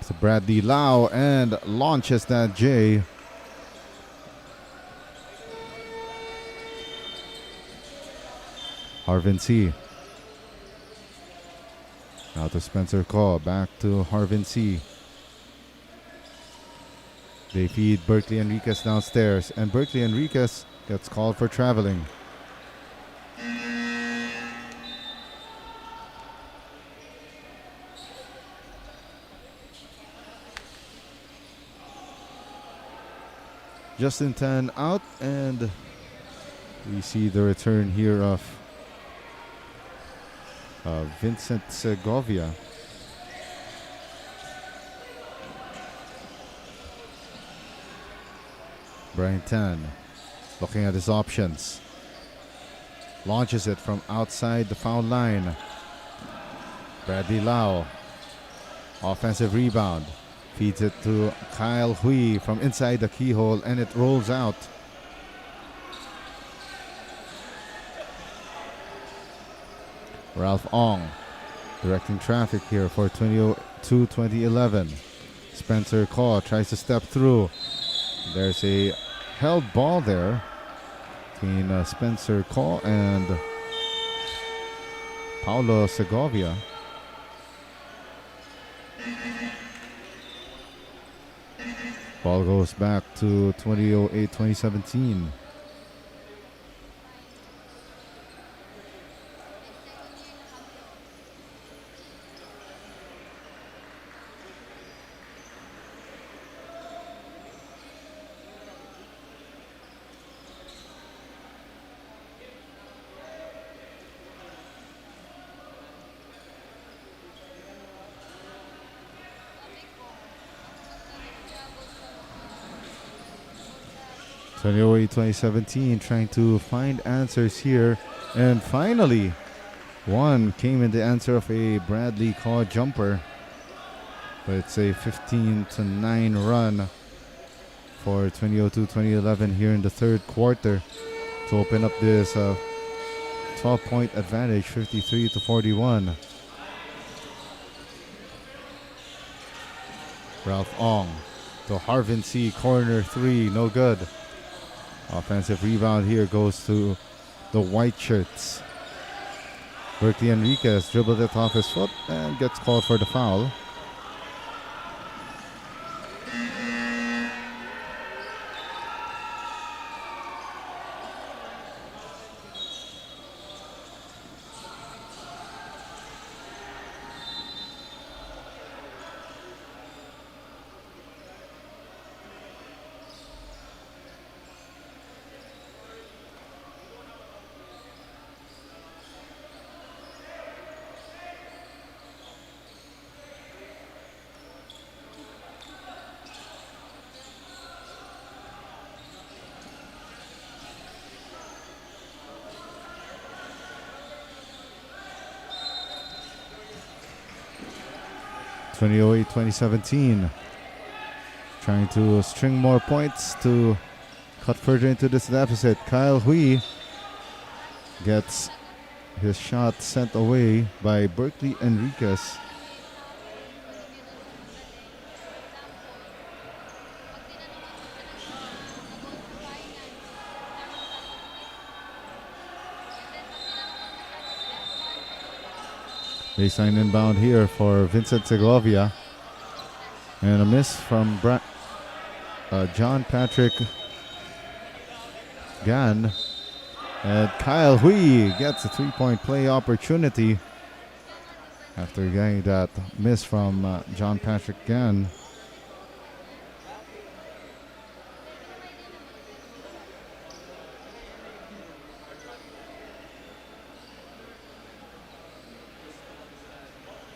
Speaker 2: to Bradley Lau and launches that J. Harvin C. Now to Spencer Call, back to Harvin C. They feed Berkeley Enriquez downstairs, and Berkeley Enriquez gets called for traveling. Justin Tan out, and we see the return here of Vincent Segovia. Brian Tan looking at his options. Launches it from outside the foul line. Bradley Lau. Offensive rebound. Feeds it to Kyle Hui from inside the keyhole, and it rolls out. Ralph Ong directing traffic here for 2002-2011. Spencer Call tries to step through. There's a held ball there between Spencer Call and Paulo Segovia. Ball goes back to 2008-2017. So 2017 trying to find answers here, and finally one came in the answer of a Bradley Call jumper, but it's a 15-9 run for 2002-2011 here in the third quarter to open up this 12-point advantage, 53-41. Ralph Ong to Harvin C, corner 3, no good. Offensive rebound here goes to the white shirts. Berkeley Enriquez dribbled it off his foot and gets called for the foul. (2008, 2017). Trying to string more points to cut further into this deficit. Kyle Hui gets his shot sent away by Berkeley Enriquez. Baseline inbound here for Vincent Segovia. And a miss from John Patrick Gan. And Kyle Hui gets a 3-point play opportunity after getting that miss from John Patrick Gan.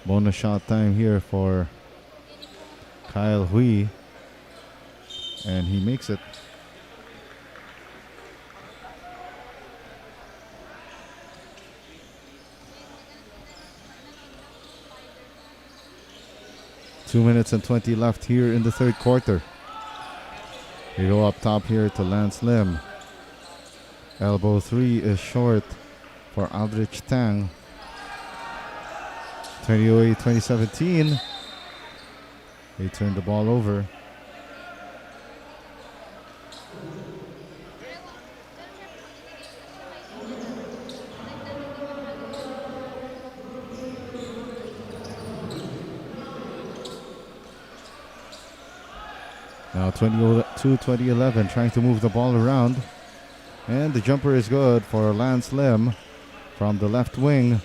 Speaker 2: Bonus shot time here for Kyle Hui, and he makes it. Two minutes and 20 left here in the third quarter. We go up top here to Lance Lim. Elbow 3 is short for Aldrich Tang. 2008, 2017. They turned the ball over. Now 2011, trying to move the ball around. And the jumper is good for Lance Lim from the left wing.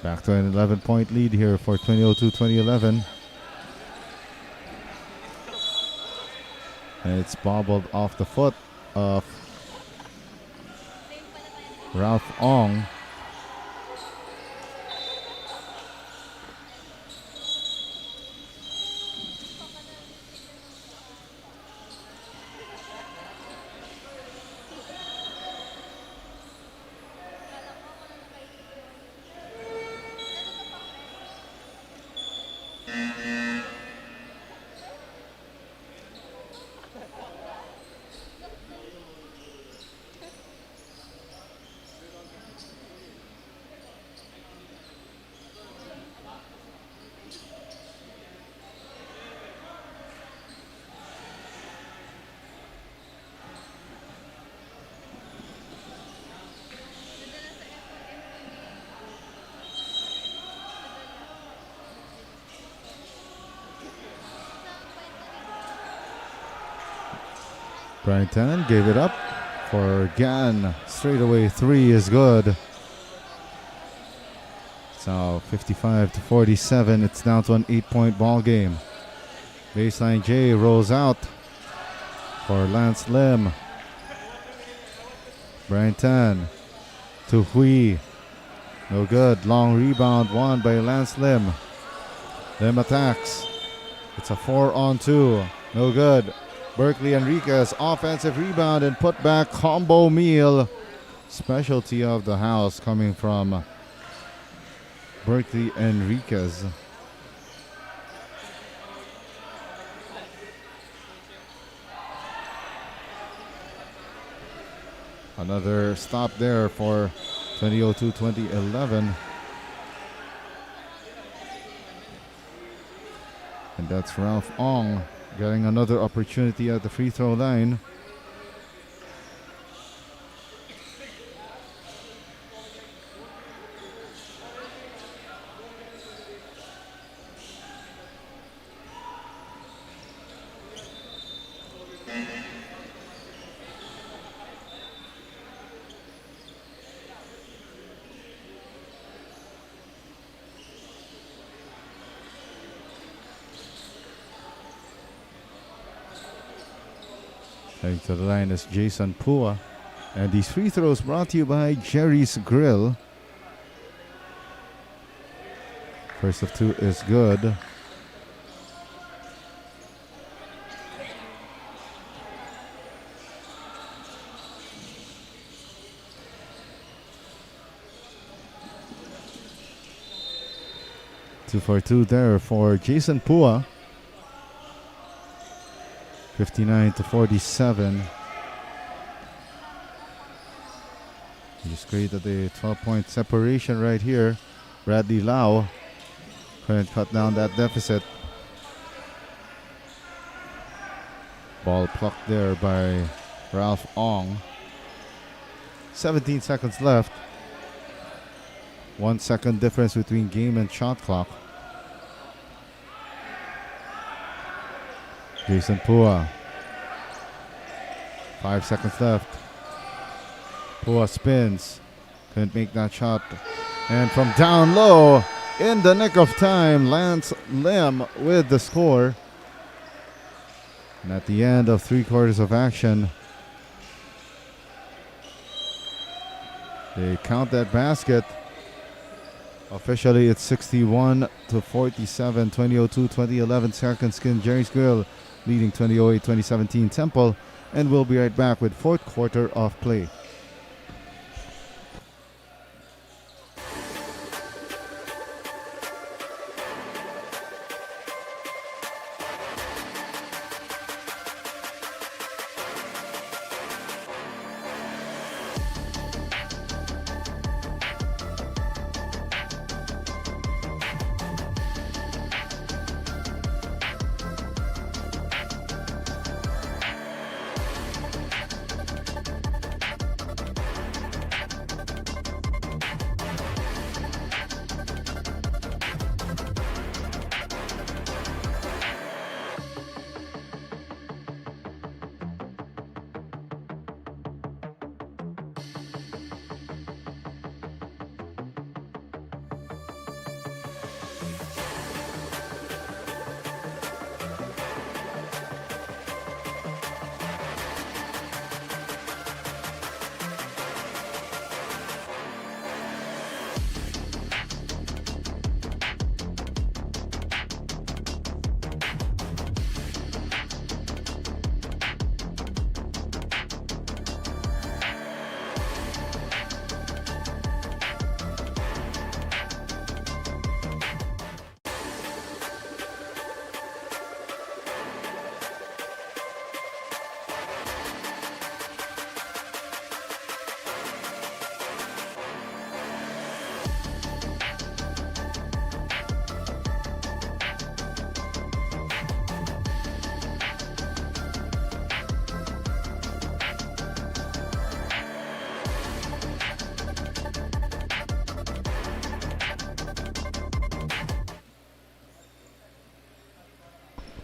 Speaker 2: Back to an 11-point lead here for 2002-2011. And it's bobbled off the foot of Ralph Ong. Brian Tannen gave it up for Gan. Straightaway 3 is good. It's now 55-47. It's down to an 8-point ball game. Baseline J rolls out for Lance Lim. Brian Tan to Hui. No good. Long rebound won by Lance Lim. Lim attacks. It's a 4-on-2. No good. Berkeley Enriquez, offensive rebound and put back combo meal. Specialty of the house coming from Berkeley Enriquez. Another stop there for 2002-2011. And that's Ralph Ong getting another opportunity at the free throw line. Heading to the line is Jason Pua. And these free throws brought to you by Gerry's Grill. First of two is good. Two for two there for Jason Pua. 59-47. He just created a 12-point separation right here. Bradley Lau couldn't cut down that deficit. Ball plucked there by Ralph Ong. 17 seconds left. 1 second difference between game and shot clock. Jason Pua. 5 seconds left. Pua spins. Couldn't make that shot. And from down low, in the nick of time, Lance Lim with the score. And at the end of 3/4 of action, they count that basket. Officially, it's 61-47, 2002-2011 second skin. Gerry's Grill leading 2008-2017 Temple. And we'll be right back with fourth quarter of play.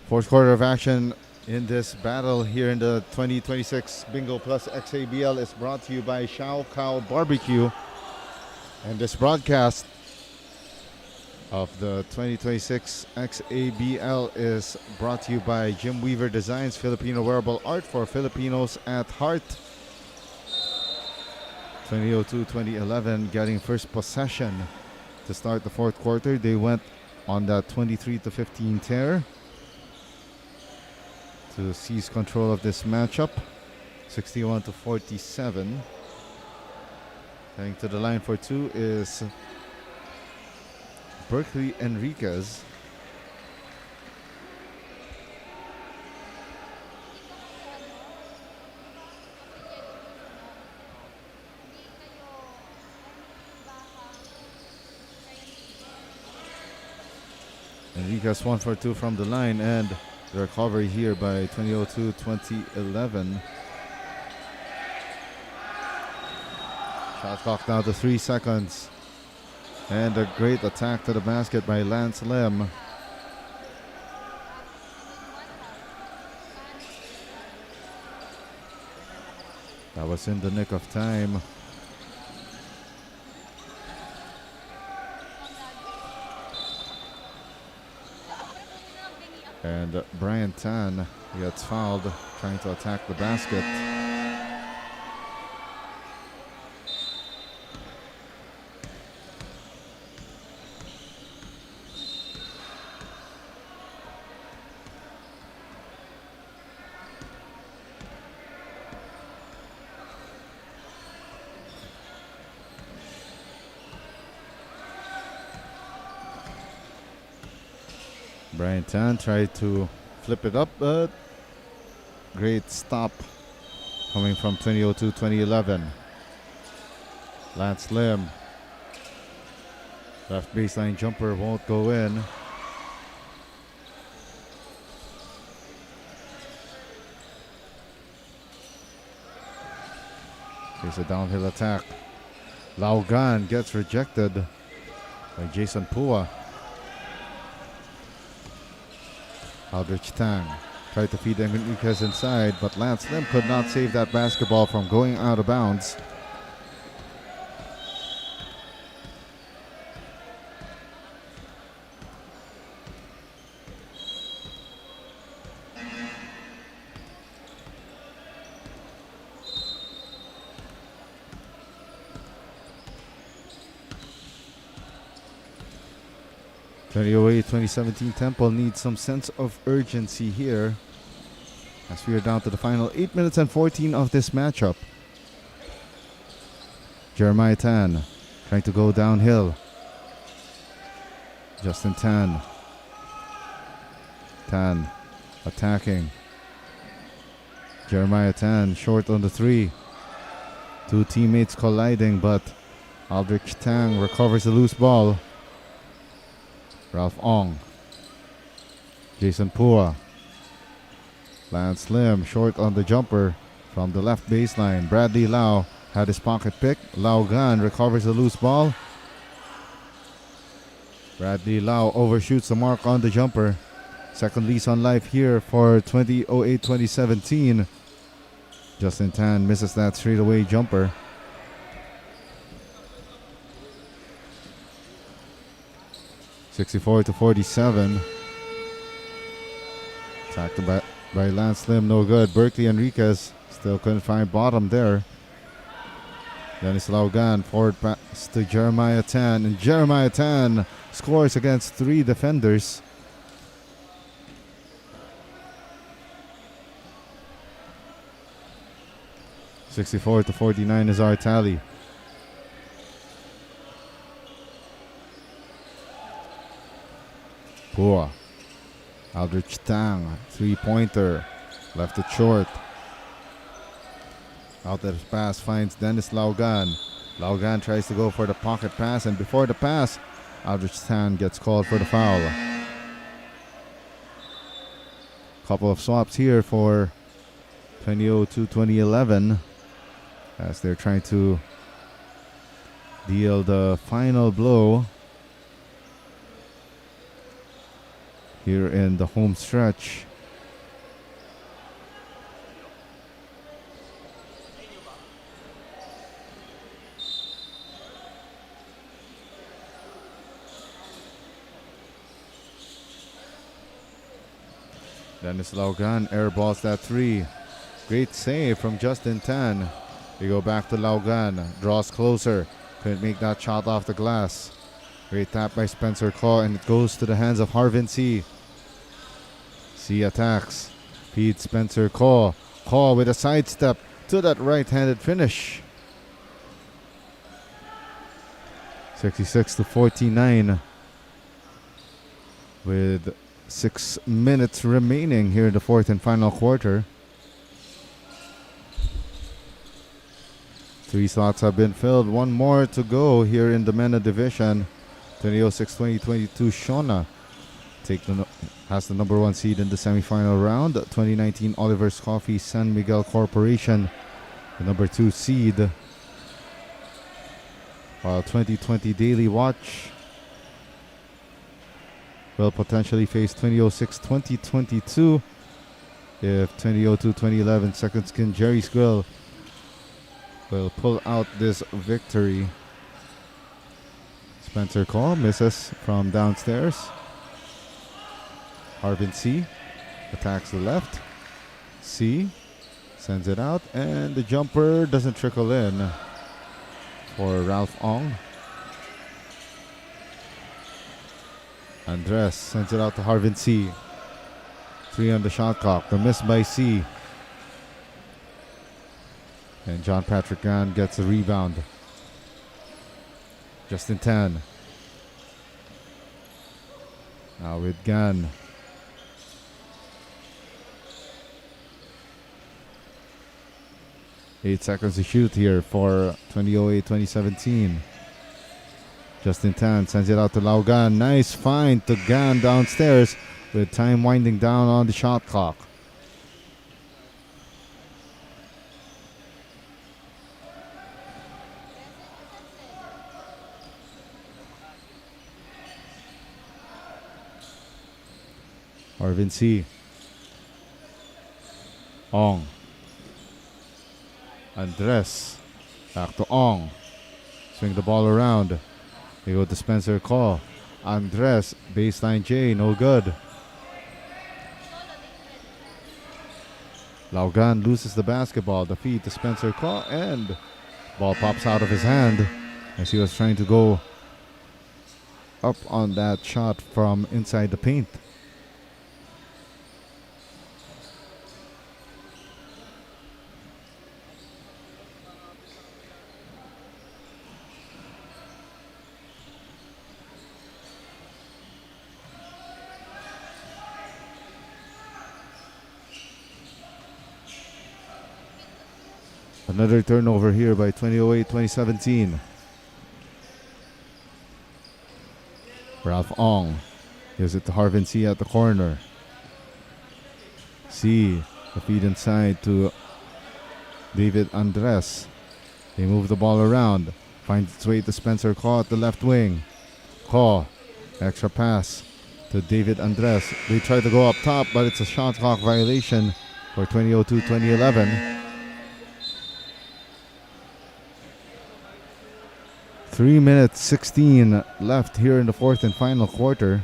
Speaker 2: Fourth quarter of action in this battle here in the 2026 Bingo Plus XABL is brought to you by Shao Kao Barbecue. And this broadcast of the 2026 XABL is brought to you by Jim Weaver Designs, Filipino wearable art for Filipinos at heart. 2002-2011 getting first possession to start the fourth quarter. They went on that 23-15 tear to seize control of this matchup. 61-47. Heading to the line for two is Berkeley Enriquez. Enriquez 1 for 2 from the line, and the recovery here by 2002-2011. Shot clock down to 3 seconds. And a great attack to the basket by Lance Lim. That was in the nick of time. And Brian Tan gets fouled trying to attack the basket. Brian Tan tried to flip it up, but great stop coming from 2002-2011. Lance Lim. Left baseline jumper won't go in. Here's a downhill attack. Lao Gan gets rejected by Jason Pua. Aldrich Tang tried to feed Enriquez inside, but Lance Lim could not save that basketball from going out of bounds. Away 2017 Temple needs some sense of urgency here as we are down to the final 8 minutes and 14 of this matchup. Jeremiah Tan trying to go downhill. Justin Tan. Tan attacking. Jeremiah Tan short on the 3. Two teammates colliding, but Aldrich Tang recovers the loose ball. Ralph Ong. Jason Pua. Lance Lim short on the jumper from the left baseline. Bradley Lau had his pocket pick. Lao Gan recovers the loose ball. Bradley Lau overshoots the mark on the jumper. Second lease on life here for 2008-2017. Justin Tan misses that straightaway jumper. (64-47). Attacked by Lance Lim, no good. Berkeley Enriquez still couldn't find bottom there. Dennis Laugan forward pass to Jeremiah Tan, and Jeremiah Tan scores against 3 defenders. (64-49) is our tally. Pua. Aldrich Tang, 3-pointer. Left it short. Out that pass finds Dennis Laugan. Laugan tries to go for the pocket pass, and before the pass, Aldrich Tang gets called for the foul. Couple of swaps here for 2002-2011 as they're trying to deal the final blow here in the home stretch. Dennis Laugan airballs that 3. Great save from Justin Tan. We go back to Laugan. Draws closer. Couldn't make that shot off the glass. Great tap by Spencer Kaw, and it goes to the hands of Harvin C. C attacks. Feeds Spencer Kaw. Kaw with a sidestep to that right-handed finish. 66-49 with 6 minutes remaining here in the fourth and final quarter. 3 slots have been filled. 1 more to go here in the Mena division. 2006-2022 Shona has the number 1 seed in the semifinal round. 2019 Oliver's Coffee San Miguel Corporation, the number 2 seed. While 2020 Daily Watch will potentially face 2006-2022 if 2002-2011 Second Skin Gerry's Grill will pull out this victory. Spencer Call misses from downstairs. Harvin C attacks the left. C sends it out, and the jumper doesn't trickle in for Ralph Ong. Andres sends it out to Harvin C. 3 on the shot clock. The miss by C. And John Patrick Gan gets a rebound. Justin Tan. Now with Gan. Eight seconds to shoot here for 2008-2017. Justin Tan sends it out to Lau Gan. Nice find to Gan downstairs with time winding down on the shot clock. Arvin C. Ong. Andres. Back to Ong. Swing the ball around. They go to Spencer Call. Andres. Baseline J. No good. Laugan loses the basketball. The feed to Spencer Call. And ball pops out of his hand as he was trying to go up on that shot from inside the paint. Another turnover here by 2008-2017. Ralph Ong gives it to Harvin C at the corner. C, the feed inside to David Andres. They move the ball around. Finds its way to Spencer Caw at the left wing. Caw, extra pass to David Andres. They try to go up top, but it's a shot clock violation for 2002-2011. 3 minutes 16 left here in the fourth and final quarter.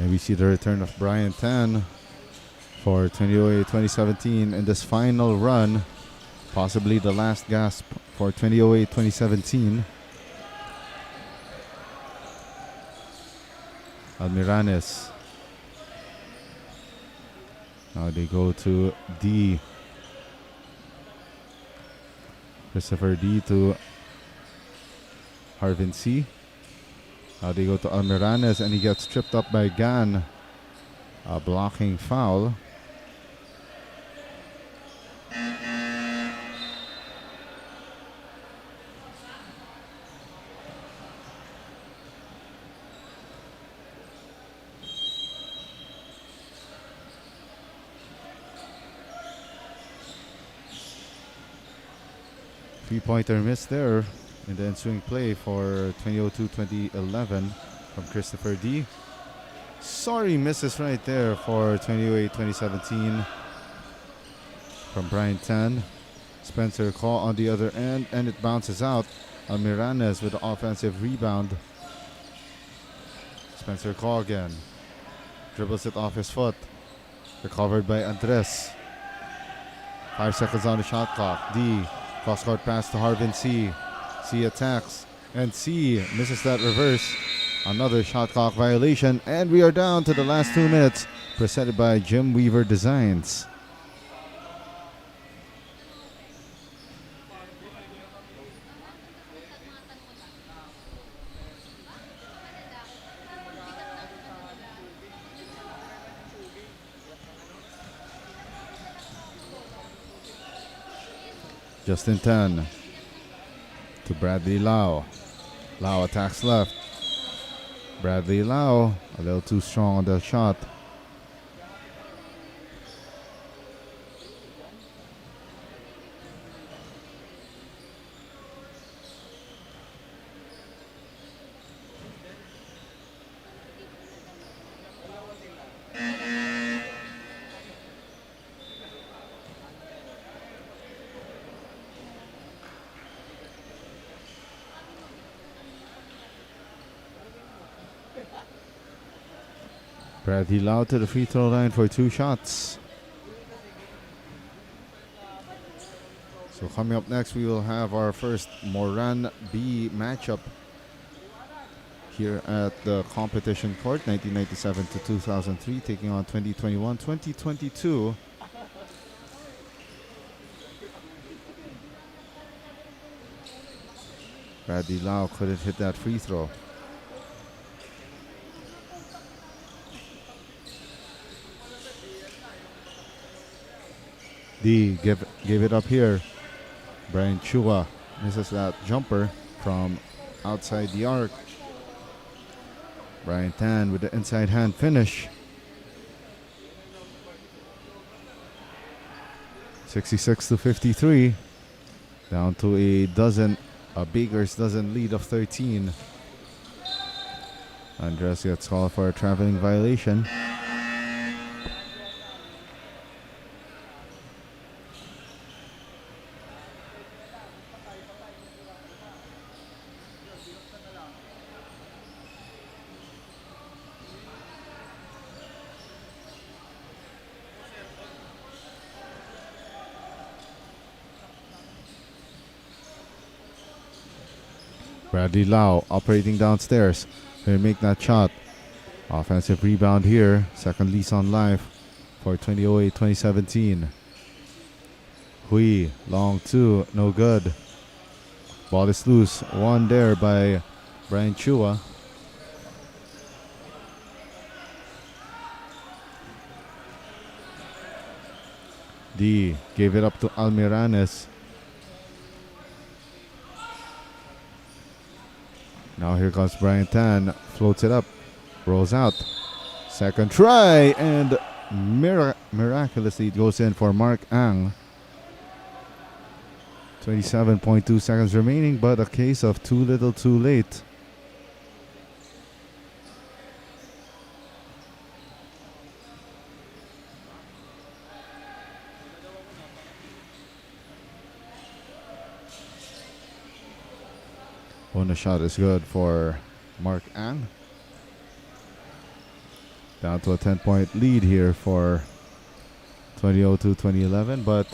Speaker 2: And we see the return of Brian Tan for 2008-2017 in this final run. Possibly the last gasp for 2008-2017. Almiranes. Now they go to D. Christopher D to Harvin C. Now they go to Almiranes and he gets tripped up by Gan. A blocking foul. Three-pointer miss there in the ensuing play for 2002-2011 from Christopher D. Sorry misses right there for 2008-2017 from Brian Tan. Spencer Caw on the other end, and it bounces out. Almiranes with the offensive rebound. Spencer Caw again. Dribbles it off his foot. Recovered by Andres. 5 seconds on the shot clock. D. Cross-court pass to Harvin C. C attacks, and C misses that reverse. Another shot clock violation, and we are down to the last 2 minutes, presented by Jim Weaver Designs. Justin 10 to Bradley Lau. Lau attacks left. Bradley Lau a little too strong on that shot. Bradley Lau to the free throw line for 2 shots. So coming up next, we will have our first Moran B matchup here at the competition court, 1997 to 2003, taking on 2021-2022. Bradley Lau couldn't hit that free throw. D gave it up here. Brian Chua misses that jumper from outside the arc. Brian Tan with the inside hand finish. 66 to 53. Down to a Baker's dozen lead of 13. Andres gets called for a traveling violation. Bradley Lau operating downstairs. He'll make that shot. Offensive rebound here. Second lease on life for 2008-2017. Hui, long 2, no good. Ball is loose. One there by Brian Chua. D gave it up to Almiranes. Now here comes Brian Tan, floats it up, rolls out. Second try, and miraculously it goes in for Mark Ang. 27.2 seconds remaining, but a case of too little too late. Bonus shot is good for Mark Ang. Down to a 10-point lead here for 2002-2011, but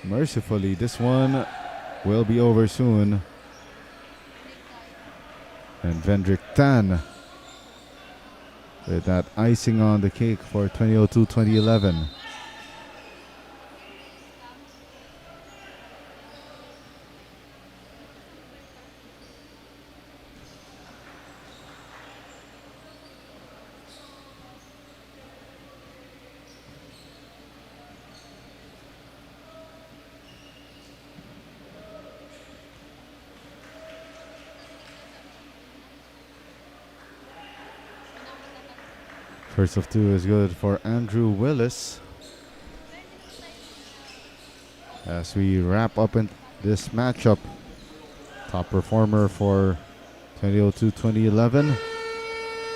Speaker 2: mercifully this one will be over soon. And Vendrick Tan with that icing on the cake for 2002-2011. First of 2 is good for Andrew Willis. As we wrap up in this matchup, top performer for 2002-2011,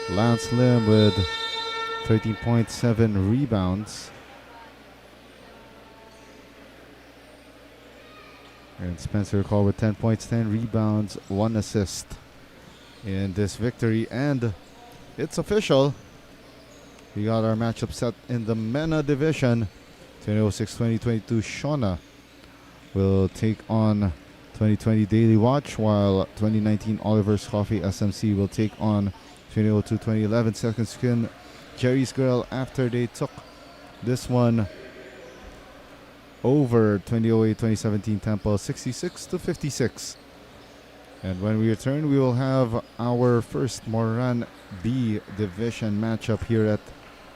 Speaker 2: Lance Lim with 13.7 rebounds. And Spencer Call with 10 points, 10 rebounds, 1 assist in this victory. And it's official. We got our matchup set in the Mena division. 2006-2022 Shona will take on 2020 Daily Watch, while 2019 Oliver's Coffee SMC will take on 2002-2011 Second Skin Gerry's Girl after they took this one over 2008-2017 Temple 66 to 56. And when we return, we will have our first Moran B division matchup here at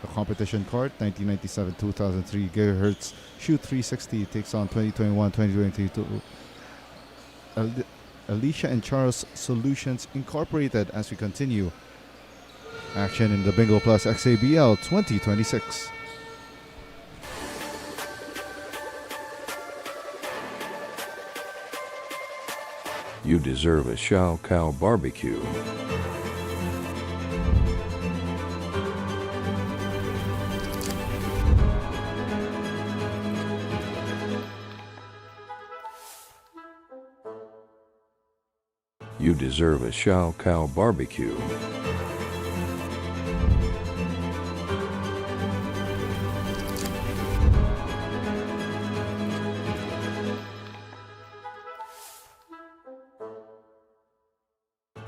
Speaker 2: The competition card, 1997-2003 gigahertz Shoot 360 takes on 2021-2022 Alicia and Charles Solutions Incorporated as we continue. Action in the Bingo Plus XABL 2026.
Speaker 1: You deserve a Shao Cow barbecue. You deserve a Shao Cow barbecue.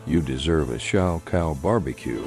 Speaker 1: You deserve a Shao Cow barbecue.